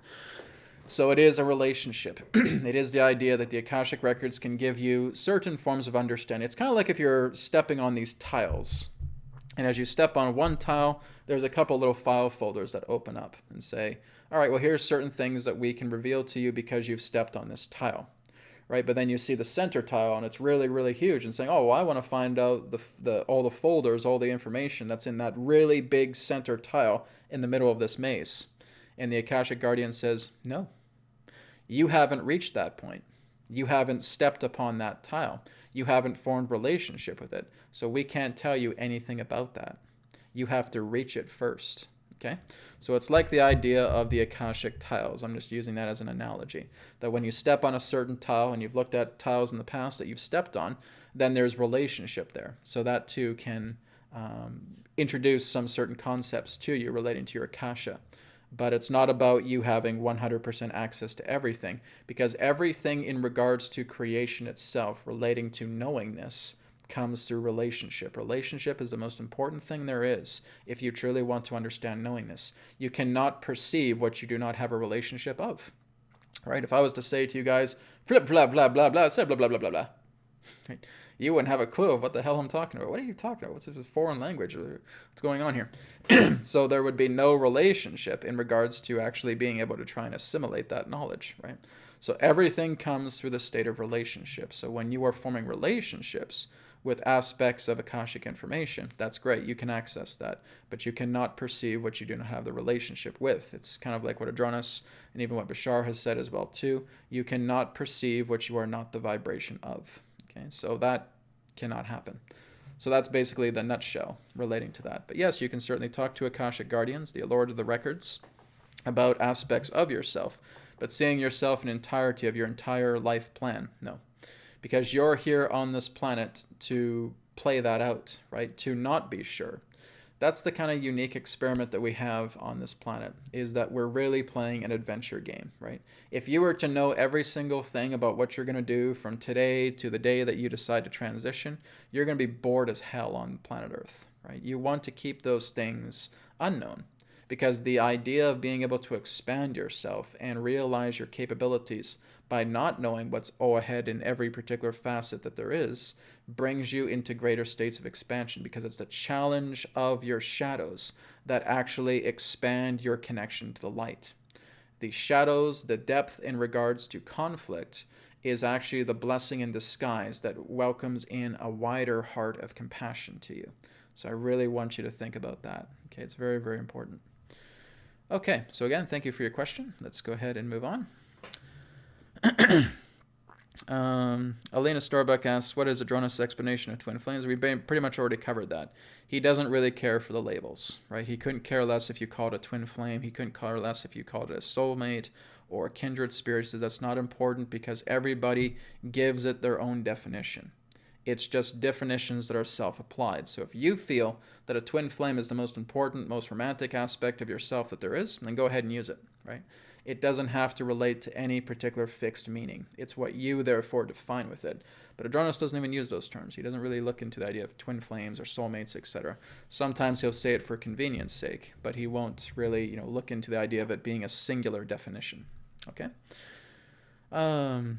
[SPEAKER 1] So it is a relationship. It is the idea that the Akashic records can give you certain forms of understanding. It's kind of like if you're stepping on these tiles. And as you step on one tile, there's a couple little file folders that open up and say, all right, well, here's certain things that we can reveal to you because you've stepped on this tile. Right, but then you see the center tile and it's really, really huge and saying, oh, well, I want to find out all the folders, all the information that's in that really big center tile in the middle of this maze. And the Akashic Guardian says, no, you haven't reached that point. You haven't stepped upon that tile. You haven't formed relationship with it. So we can't tell you anything about that. You have to reach it first. Okay, so it's like the idea of the Akashic tiles. I'm just using that as an analogy. That when you step on a certain tile, and you've looked at tiles in the past that you've stepped on, then there's relationship there. So that too can introduce some certain concepts to you relating to your Akasha. But it's not about you having 100% access to everything, because everything in regards to creation itself relating to knowingness comes through relationship. Relationship is the most important thing there is if you truly want to understand knowingness. You cannot perceive what you do not have a relationship of. Right? If I was to say to you guys, flip, blah, blah, blah, blah, say blah, blah, blah, blah, blah. Right? You wouldn't have a clue of what the hell I'm talking about. What are you talking about? What's this foreign language? What's going on here? So there would be no relationship in regards to actually being able to try and assimilate that knowledge, right? So everything comes through the state of relationship. So when you are forming relationships with aspects of Akashic information, that's great. You can access that, but you cannot perceive what you do not have the relationship with. It's kind of like what Adronis and even what Bashar has said as well too. You cannot perceive what you are not the vibration of. Okay, so that cannot happen. So that's basically the nutshell relating to that. But yes, you can certainly talk to Akashic guardians, the Lord of the Records, about aspects of yourself. But seeing yourself in entirety of your entire life plan, no. Because you're here on this planet to play that out, right? To not be sure. That's the kind of unique experiment that we have on this planet, is that we're really playing an adventure game, right? If you were to know every single thing about what you're going to do from today to the day that you decide to transition, you're going to be bored as hell on planet Earth, right? You want to keep those things unknown, because the idea of being able to expand yourself and realize your capabilities by not knowing what's ahead in every particular facet that there is brings you into greater states of expansion, because it's the challenge of your shadows that actually expand your connection to the light. The shadows, the depth in regards to conflict, is actually the blessing in disguise that welcomes in a wider heart of compassion to you. So I really want you to think about that. Okay, it's very, very important. Okay, so again, thank you for your question. Let's go ahead and move on. Elena Starbuck asks, what is Adronis' explanation of twin flames? We pretty much already covered that. He doesn't really care for the labels, right? He couldn't care less if you called it a twin flame. He couldn't care less if you called it a soulmate or a kindred spirit. He says that's not important because everybody gives it their own definition. It's just definitions that are self-applied. So if you feel that a twin flame is the most important, most romantic aspect of yourself that there is, then go ahead and use it, right? It doesn't have to relate to any particular fixed meaning. It's what you, therefore, define with it. But Adronis doesn't even use those terms. He doesn't really look into the idea of twin flames or soulmates, etc. Sometimes he'll say it for convenience sake, but he won't really, look into the idea of it being a singular definition. Okay? I'm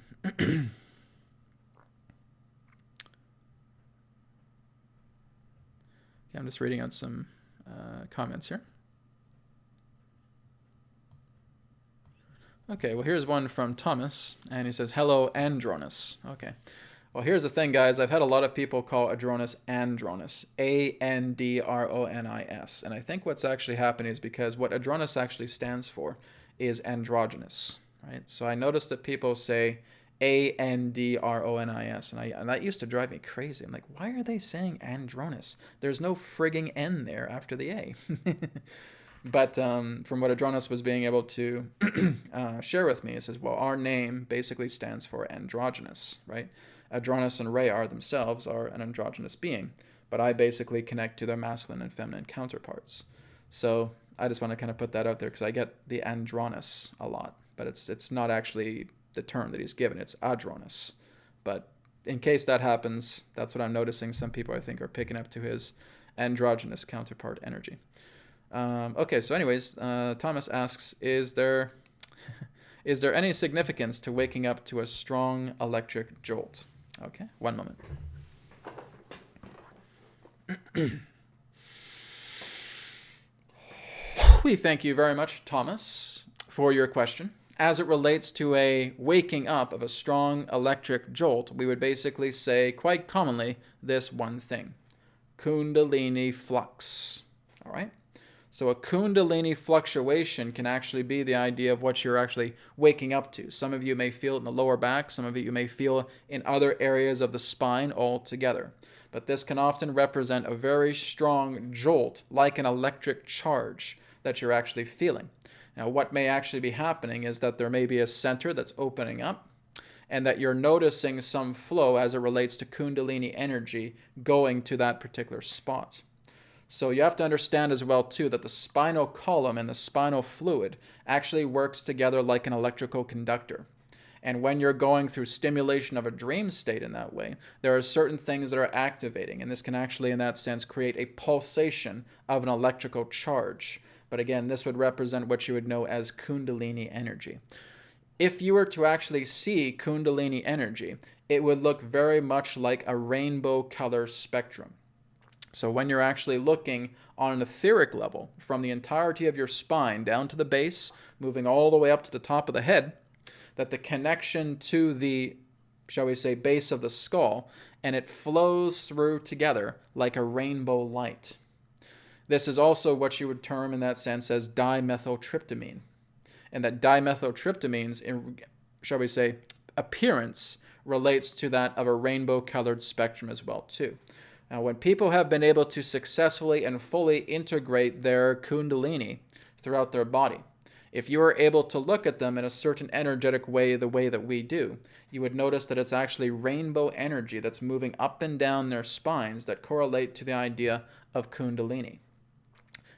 [SPEAKER 1] just reading out some comments here. Okay, well, here's one from Thomas, and he says, hello, Adronis. Okay. Well, here's the thing, guys. I've had a lot of people call Adronis Adronis, Andronis. And I think what's actually happening is because what Adronis actually stands for is androgynous, right? So I noticed that people say Andronis, and that used to drive me crazy. I'm like, why are they saying Adronis? There's no frigging N there after the A. But from what Adronis was being able to share with me, it says, well, our name basically stands for androgynous, right? Adronis and Rhea themselves are an androgynous being, but I basically connect to their masculine and feminine counterparts. So I just want to kind of put that out there because I get the Adronis a lot, but it's not actually the term that he's given. It's Adronis. But in case that happens, that's what I'm noticing. Some people, I think, are picking up to his androgynous counterpart energy. Okay, so anyways, Thomas asks, is there any significance to waking up to a strong electric jolt? Okay, one moment. We thank you very much, Thomas, for your question. As it relates to a waking up of a strong electric jolt, we would basically say quite commonly this one thing: Kundalini flux. All right? So a Kundalini fluctuation can actually be the idea of what you're actually waking up to. Some of you may feel it in the lower back. Some of you may feel in other areas of the spine altogether. But this can often represent a very strong jolt, like an electric charge that you're actually feeling. Now, what may actually be happening is that there may be a center that's opening up, and that you're noticing some flow as it relates to Kundalini energy going to that particular spot. So you have to understand as well, too, that the spinal column and the spinal fluid actually works together like an electrical conductor. And when you're going through stimulation of a dream state in that way, there are certain things that are activating, and this can actually, in that sense, create a pulsation of an electrical charge. But again, this would represent what you would know as Kundalini energy. If you were to actually see Kundalini energy, it would look very much like a rainbow color spectrum. So when you're actually looking on an etheric level, from the entirety of your spine down to the base, moving all the way up to the top of the head, that the connection to the, shall we say, base of the skull, and it flows through together like a rainbow light. This is also what you would term in that sense as dimethyltryptamine. And that dimethyltryptamine's, shall we say, appearance relates to that of a rainbow-colored spectrum as well, too. Now, when people have been able to successfully and fully integrate their Kundalini throughout their body, if you are able to look at them in a certain energetic way, the way that we do, you would notice that it's actually rainbow energy that's moving up and down their spines that correlate to the idea of Kundalini.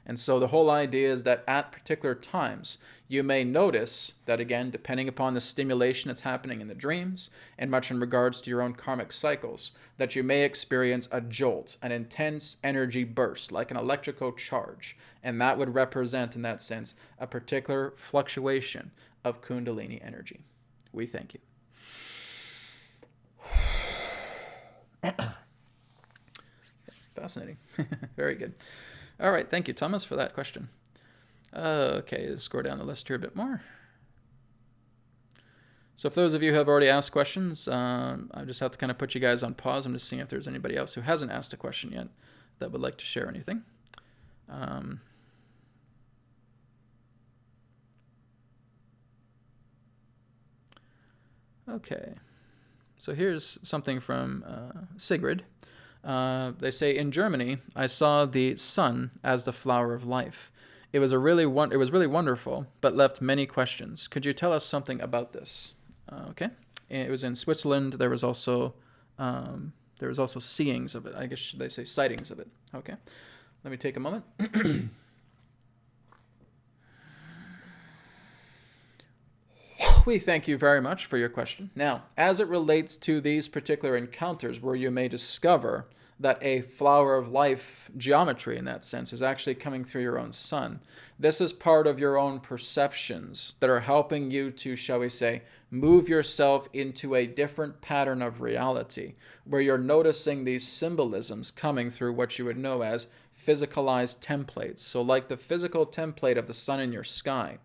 [SPEAKER 1] And so the whole idea is that at particular times, you may notice that, again, depending upon the stimulation that's happening in the dreams, and much in regards to your own karmic cycles, that you may experience a jolt, an intense energy burst, like an electrical charge. And that would represent, in that sense, a particular fluctuation of Kundalini energy. We thank you. Fascinating. Very good. All right, thank you, Thomas, for that question. Okay, let's scroll down the list here a bit more. So for those of you who have already asked questions, I just have to kind of put you guys on pause. I'm just seeing if there's anybody else who hasn't asked a question yet that would like to share anything. Okay, so here's something from Sigrid. They say, in Germany, I saw the sun as the flower of life. It was really wonderful, but left many questions. Could you tell us something about this? Okay, it was in Switzerland. There was also seeings of it. I guess they say sightings of it. Okay, let me take a moment. We thank you very much for your question. Now, as it relates to these particular encounters where you may discover that a flower of life geometry in that sense is actually coming through your own sun, this is part of your own perceptions that are helping you to, shall we say, move yourself into a different pattern of reality, where you're noticing these symbolisms coming through what you would know as physicalized templates. So like the physical template of the sun in your sky,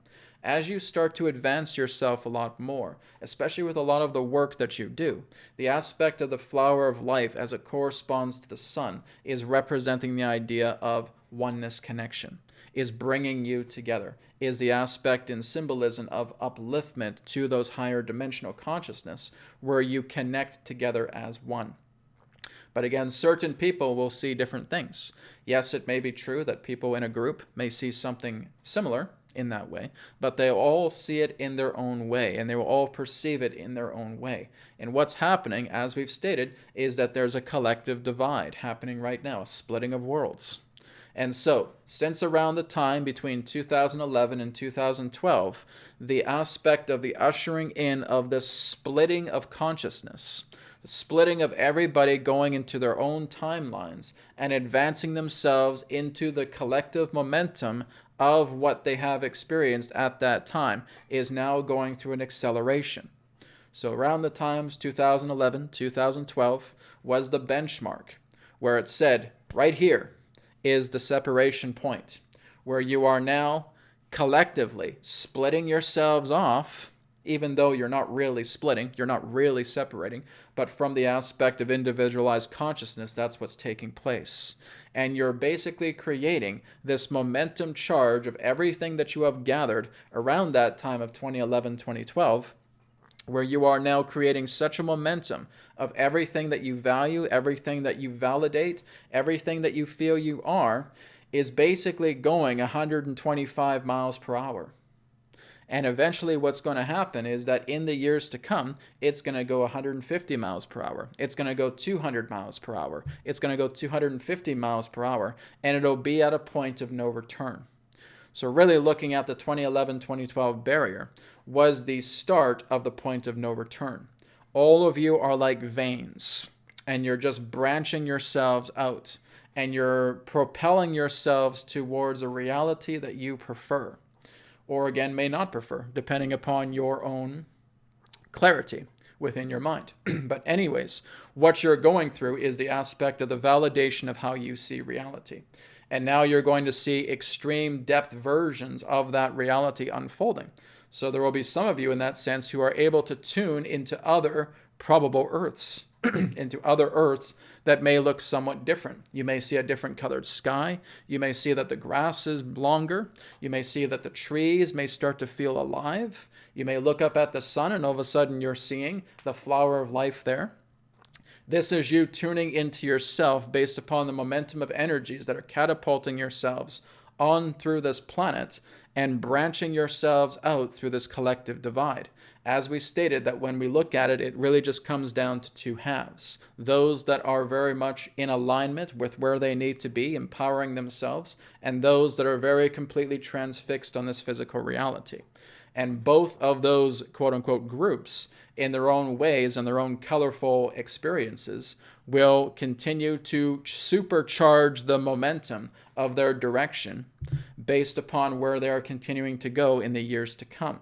[SPEAKER 1] as you start to advance yourself a lot more, especially with a lot of the work that you do, the aspect of the flower of life as it corresponds to the sun is representing the idea of oneness connection, is bringing you together, is the aspect in symbolism of upliftment to those higher dimensional consciousness where you connect together as one. But again, certain people will see different things. Yes, it may be true that people in a group may see something similar in that way, but they all see it in their own way, and they will all perceive it in their own way. And what's happening, as we've stated, is that there's a collective divide happening right now, a splitting of worlds. And so, since around the time between 2011 and 2012, the aspect of the ushering in of this splitting of consciousness, the splitting of everybody going into their own timelines and advancing themselves into the collective momentum of what they have experienced at that time, is now going through an acceleration. So around the times 2011, 2012 was the benchmark where it said, right here is the separation point, where you are now collectively splitting yourselves off, even though you're not really splitting, you're not really separating, but from the aspect of individualized consciousness, that's what's taking place. And you're basically creating this momentum charge of everything that you have gathered around that time of 2011, 2012, where you are now creating such a momentum of everything that you value, everything that you validate, everything that you feel you are, is basically going 125 miles per hour. And eventually what's going to happen is that in the years to come, it's going to go 150 miles per hour. It's going to go 200 miles per hour. It's going to go 250 miles per hour. And it'll be at a point of no return. So really looking at the 2011-2012 barrier, was the start of the point of no return. All of you are like veins, and you're just branching yourselves out, and you're propelling yourselves towards a reality that you prefer, or again, may not prefer, depending upon your own clarity within your mind. But anyways, what you're going through is the aspect of the validation of how you see reality. And now you're going to see extreme depth versions of that reality unfolding. So there will be some of you in that sense who are able to tune into other probable Earths, into other Earths that may look somewhat different. You may see a different colored sky. You may see that the grass is longer. You may see that the trees may start to feel alive. You may look up at the sun and all of a sudden you're seeing the flower of life there. This is you tuning into yourself based upon the momentum of energies that are catapulting yourselves on through this planet and branching yourselves out through this collective divide. As we stated, that when we look at it, it really just comes down to two halves. Those that are very much in alignment with where they need to be, empowering themselves, and those that are very completely transfixed on this physical reality. And both of those quote-unquote groups, in their own ways and their own colorful experiences, will continue to supercharge the momentum of their direction based upon where they are continuing to go in the years to come.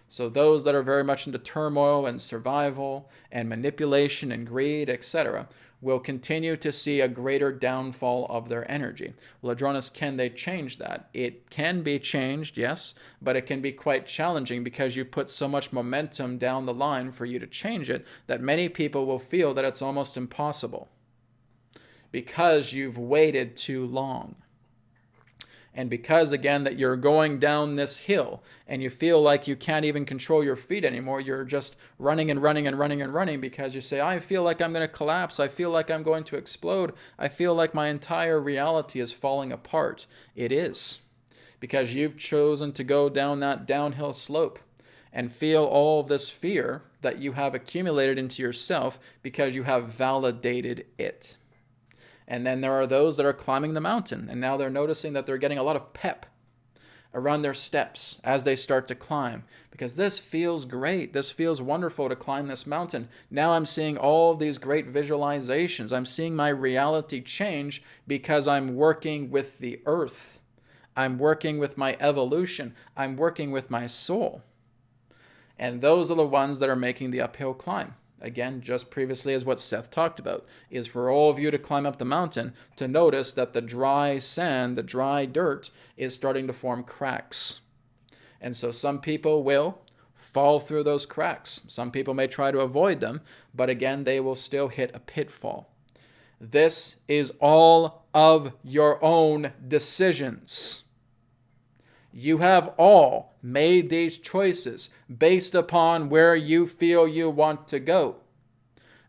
[SPEAKER 1] So those that are very much into turmoil and survival and manipulation and greed, etc., will continue to see a greater downfall of their energy. Well, Adronis, can they change that? It can be changed, yes, but it can be quite challenging because you've put so much momentum down the line for you to change it that many people will feel that it's almost impossible because you've waited too long. And because, again, that you're going down this hill and you feel like you can't even control your feet anymore, you're just running and running and running and running because you say, I feel like I'm going to collapse. I feel like I'm going to explode. I feel like my entire reality is falling apart. It is. Because you've chosen to go down that downhill slope and feel all this fear that you have accumulated into yourself because you have validated it. And then there are those that are climbing the mountain, and now they're noticing that they're getting a lot of pep around their steps as they start to climb, because this feels great. This feels wonderful to climb this mountain. Now I'm seeing all these great visualizations. I'm seeing my reality change because I'm working with the earth. I'm working with my evolution. I'm working with my soul. And those are the ones that are making the uphill climb. Again, just previously as what Seth talked about, is for all of you to climb up the mountain to notice that the dry sand, the dry dirt is starting to form cracks. And so some people will fall through those cracks. Some people may try to avoid them, but again, they will still hit a pitfall. This is all of your own decisions. You have all made these choices based upon where you feel you want to go.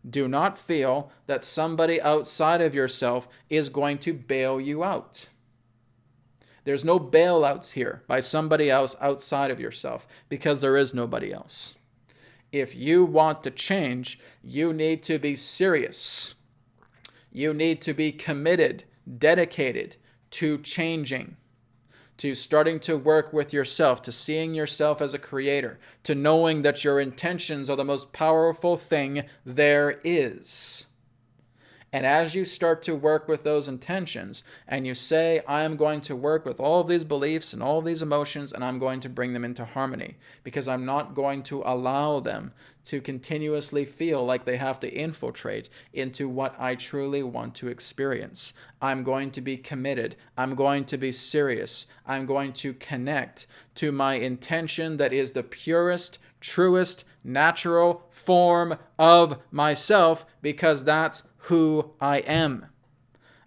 [SPEAKER 1] Do not feel that somebody outside of yourself is going to bail you out. There's no bailouts here by somebody else outside of yourself because there is nobody else. If you want to change, you need to be serious. You need to be committed, dedicated to changing, to starting to work with yourself, to seeing yourself as a creator, to knowing that your intentions are the most powerful thing there is. And as you start to work with those intentions and you say, I am going to work with all of these beliefs and all of these emotions and I'm going to bring them into harmony because I'm not going to allow them to continuously feel like they have to infiltrate into what I truly want to experience. I'm going to be committed. I'm going to be serious. I'm going to connect to my intention that is the purest, truest, natural form of myself because that's who I am.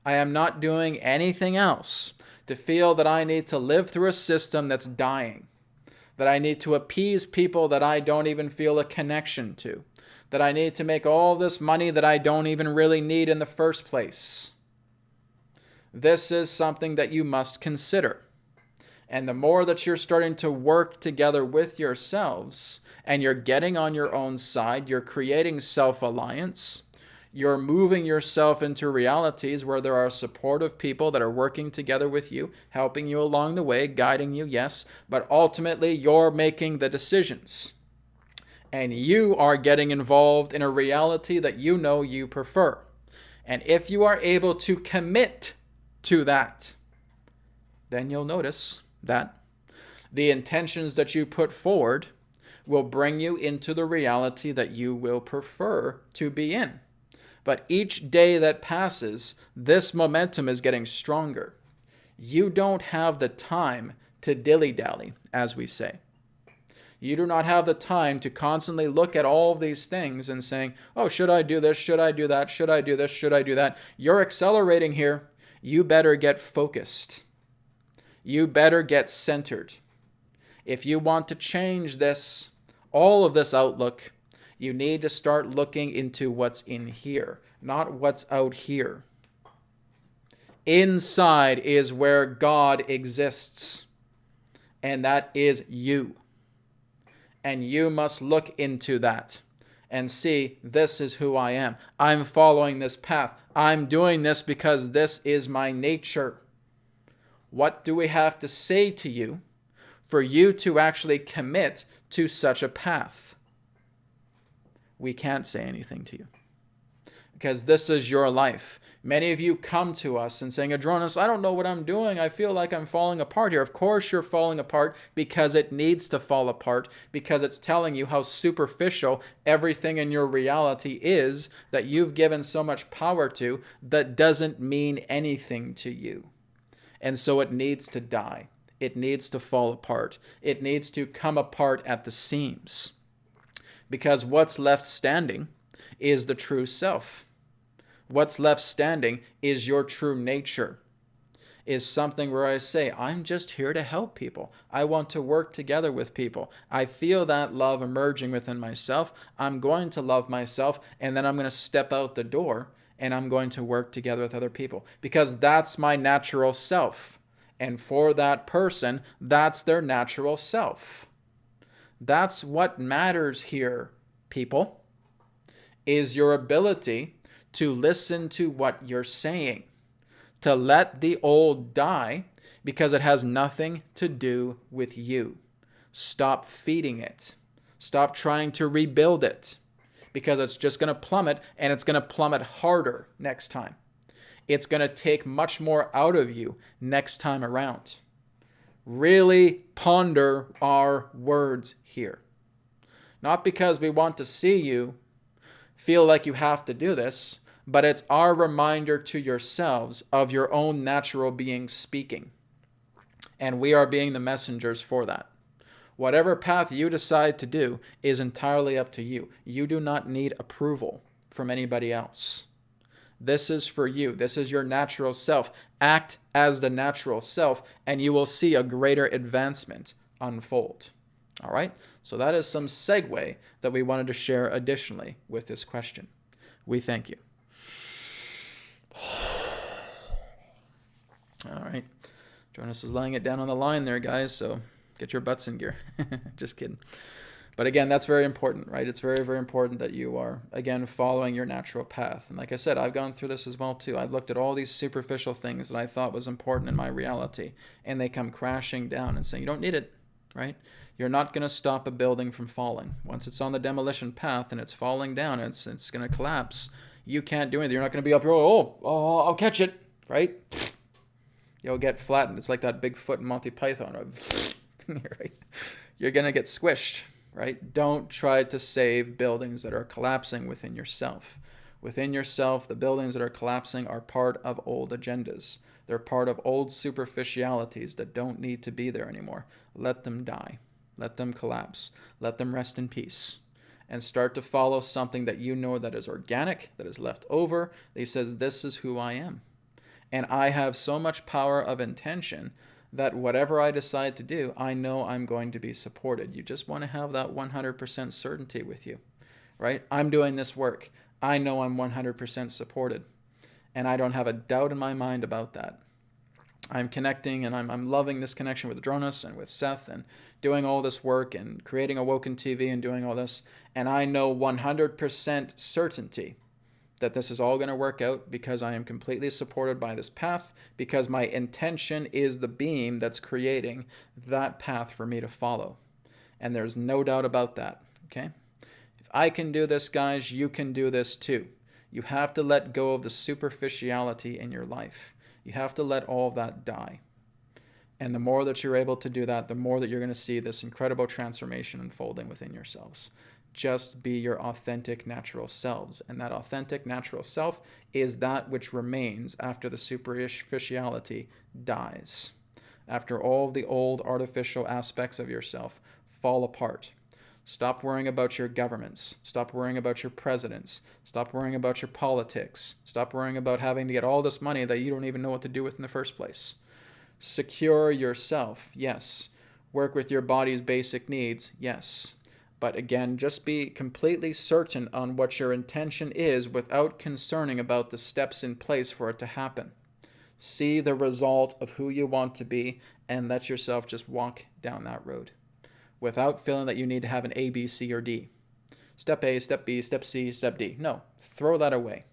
[SPEAKER 1] I am not doing anything else to feel that I need to live through a system that's dying, that I need to appease people that I don't even feel a connection to, that I need to make all this money that I don't even really need in the first place. This is something that you must consider. And the more that you're starting to work together with yourselves and you're getting on your own side, you're creating self-alliance, You're moving yourself into realities where there are supportive people that are working together with you, helping you along the way, guiding you, yes, but ultimately you're making the decisions. And you are getting involved in a reality that you know you prefer. And if you are able to commit to that, then you'll notice that the intentions that you put forward will bring you into the reality that you will prefer to be in. But each day that passes, this momentum is getting stronger. You don't have the time to dilly-dally, as we say. You do not have the time to constantly look at all of these things and saying, oh, should I do this? Should I do that? Should I do this? Should I do that? You're accelerating here. You better get focused. You better get centered. If you want to change this, all of this outlook, you need to start looking into what's in here, not what's out here. Inside is where God exists, and that is you. And you must look into that and see, this is who I am. I'm following this path. I'm doing this because this is my nature. What do we have to say to you for you to actually commit to such a path? We can't say anything to you because this is your life. Many of you come to us and saying, Adronis, I don't know what I'm doing. I feel like I'm falling apart here. Of course you're falling apart because it needs to fall apart, because it's telling you how superficial everything in your reality is that you've given so much power to that doesn't mean anything to you. And so it needs to die. It needs to fall apart. It needs to come apart at the seams. Because what's left standing is the true self. What's left standing is your true nature. Is something where I say, I'm just here to help people. I want to work together with people. I feel that love emerging within myself. I'm going to love myself, and then I'm going to step out the door, and I'm going to work together with other people. Because that's my natural self. And for that person, that's their natural self. That's what matters here, people, is your ability to listen to what you're saying, to let the old die because it has nothing to do with you. Stop feeding it. Stop trying to rebuild it because it's just going to plummet, and it's going to plummet harder next time. It's going to take much more out of you next time around. Really ponder our words here. Not because we want to see you feel like you have to do this, but it's our reminder to yourselves of your own natural being speaking. And we are being the messengers for that. Whatever path you decide to do is entirely up to you. You do not need approval from anybody else. This is for you. This is your natural self. Act as the natural self, and you will see a greater advancement unfold. All right? So that is some segue that we wanted to share additionally with this question. We thank you. All right. Adronis is laying it down on the line there, guys, so get your butts in gear. Just kidding. But again, that's very important, right? It's very, very important that you are, again, following your natural path. And like I said, I've gone through this as well, too. I've looked at all these superficial things that I thought was important in my reality, and they come crashing down and saying, you don't need it, right? You're not going to stop a building from falling. Once it's on the demolition path and it's falling down, it's going to collapse. You can't do anything. You're not going to be up here, oh, I'll catch it, right? You'll get flattened. It's like that Bigfoot in Monty Python, right? You're going to get squished. Right? Don't try to save buildings that are collapsing within yourself. Within yourself, the buildings that are collapsing are part of old agendas. They're part of old superficialities that don't need to be there anymore. Let them die. Let them collapse. Let them rest in peace. And start to follow something that you know that is organic, that is left over. That says, this is who I am. And I have so much power of intention that whatever I decide to do, I know I'm going to be supported. You just want to have that 100% certainty with you, right? I'm doing this work. I know I'm 100% supported, and I don't have a doubt in my mind about that. I'm connecting, and I'm loving this connection with Adronis and with Seth and doing all this work and creating Awoken TV and doing all this, and I know 100% certainty that this is all going to work out because I am completely supported by this path, because my intention is the beam that's creating that path for me to follow. And there's no doubt about that, okay? If I can do this, guys, you can do this too. You have to let go of the superficiality in your life. You have to let all of that die. And the more that you're able to do that, the more that you're going to see this incredible transformation unfolding within yourselves. Just be your authentic natural selves. And that authentic natural self is that which remains after the superficiality dies. After all the old artificial aspects of yourself fall apart. Stop worrying about your governments. Stop worrying about your presidents. Stop worrying about your politics. Stop worrying about having to get all this money that you don't even know what to do with in the first place. Secure yourself, yes. Work with your body's basic needs, yes. But again, just be completely certain on what your intention is without concerning about the steps in place for it to happen. See the result of who you want to be and let yourself just walk down that road without feeling that you need to have an A, B, C, or D. Step A, step B, step C, step D. No, throw that away.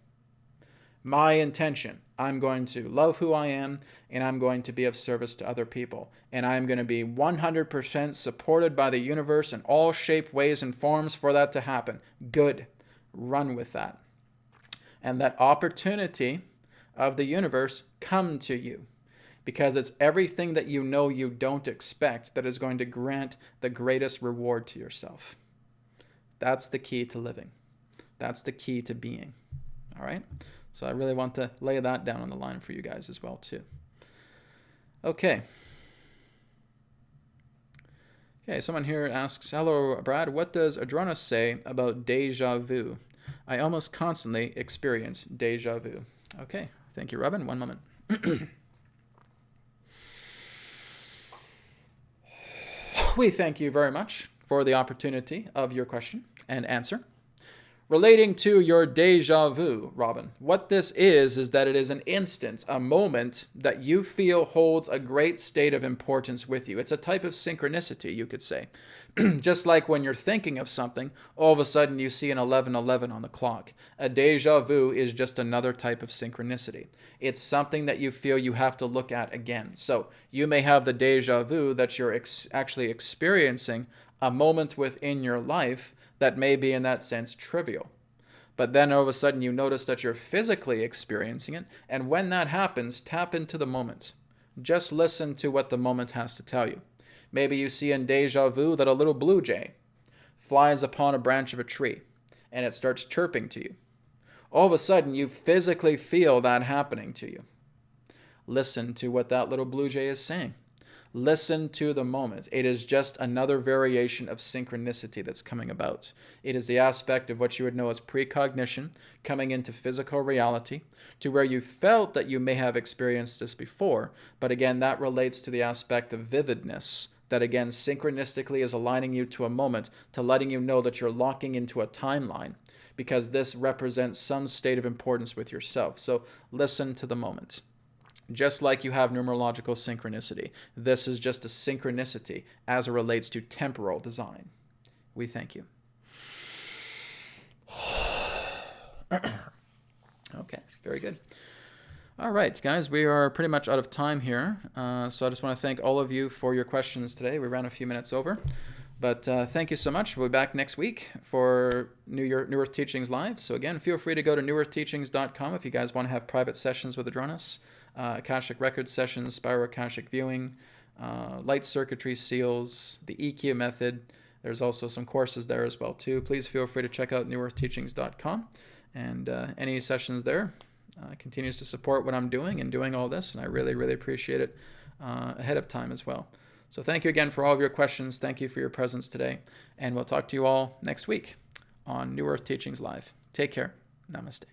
[SPEAKER 1] My intention, I'm going to love who I am, and I'm going to be of service to other people. And I'm going to be 100% supported by the universe in all shape, ways, and forms for that to happen. Good. Run with that. And that opportunity of the universe come to you, because it's everything that you know you don't expect that is going to grant the greatest reward to yourself. That's the key to living. That's the key to being. All right? So I really want to lay that down on the line for you guys as well, too. Okay. Okay, someone here asks, hello, Brad, what does Adronis say about deja vu? I almost constantly experience deja vu. Okay, thank you, Robin. One moment. We thank you very much for the opportunity of your question and answer. Relating to your deja vu, Robin, what this is that it is an instance, a moment that you feel holds a great state of importance with you. It's a type of synchronicity, you could say. Just like when you're thinking of something, all of a sudden you see an 11:11 on the clock. A deja vu is just another type of synchronicity. It's something that you feel you have to look at again. So you may have the deja vu that you're actually experiencing a moment within your life that may be in that sense trivial. But then all of a sudden you notice that you're physically experiencing it. And when that happens, tap into the moment. Just listen to what the moment has to tell you. Maybe you see in deja vu that a little blue jay flies upon a branch of a tree and it starts chirping to you. All of a sudden you physically feel that happening to you. Listen to what that little blue jay is saying. Listen to the moment. It is just another variation of synchronicity that's coming about. It is the aspect of what you would know as precognition coming into physical reality to where you felt that you may have experienced this before. But again, that relates to the aspect of vividness that again synchronistically is aligning you to a moment, to letting you know that you're locking into a timeline because this represents some state of importance with yourself. So listen to the moment. Just like you have numerological synchronicity, this is just a synchronicity as it relates to temporal design. We thank you. Okay, very good. All right, guys, we are pretty much out of time here. So I just want to thank all of you for your questions today. We ran a few minutes over. But thank you so much. We'll be back next week for New Earth Teachings Live. So again, feel free to go to newearthteachings.com if you guys want to have private sessions with Adronis. Akashic record sessions, Spiral Akashic viewing, light circuitry seals, the EQ method. There's also some courses there as well too. Please feel free to check out newearthteachings.com, and any sessions there continues to support what I'm doing and doing all this, and I really, really appreciate it ahead of time as well. So thank you again for all of your questions. Thank you for your presence today, and we'll talk to you all next week on New Earth Teachings Live. Take care. Namaste.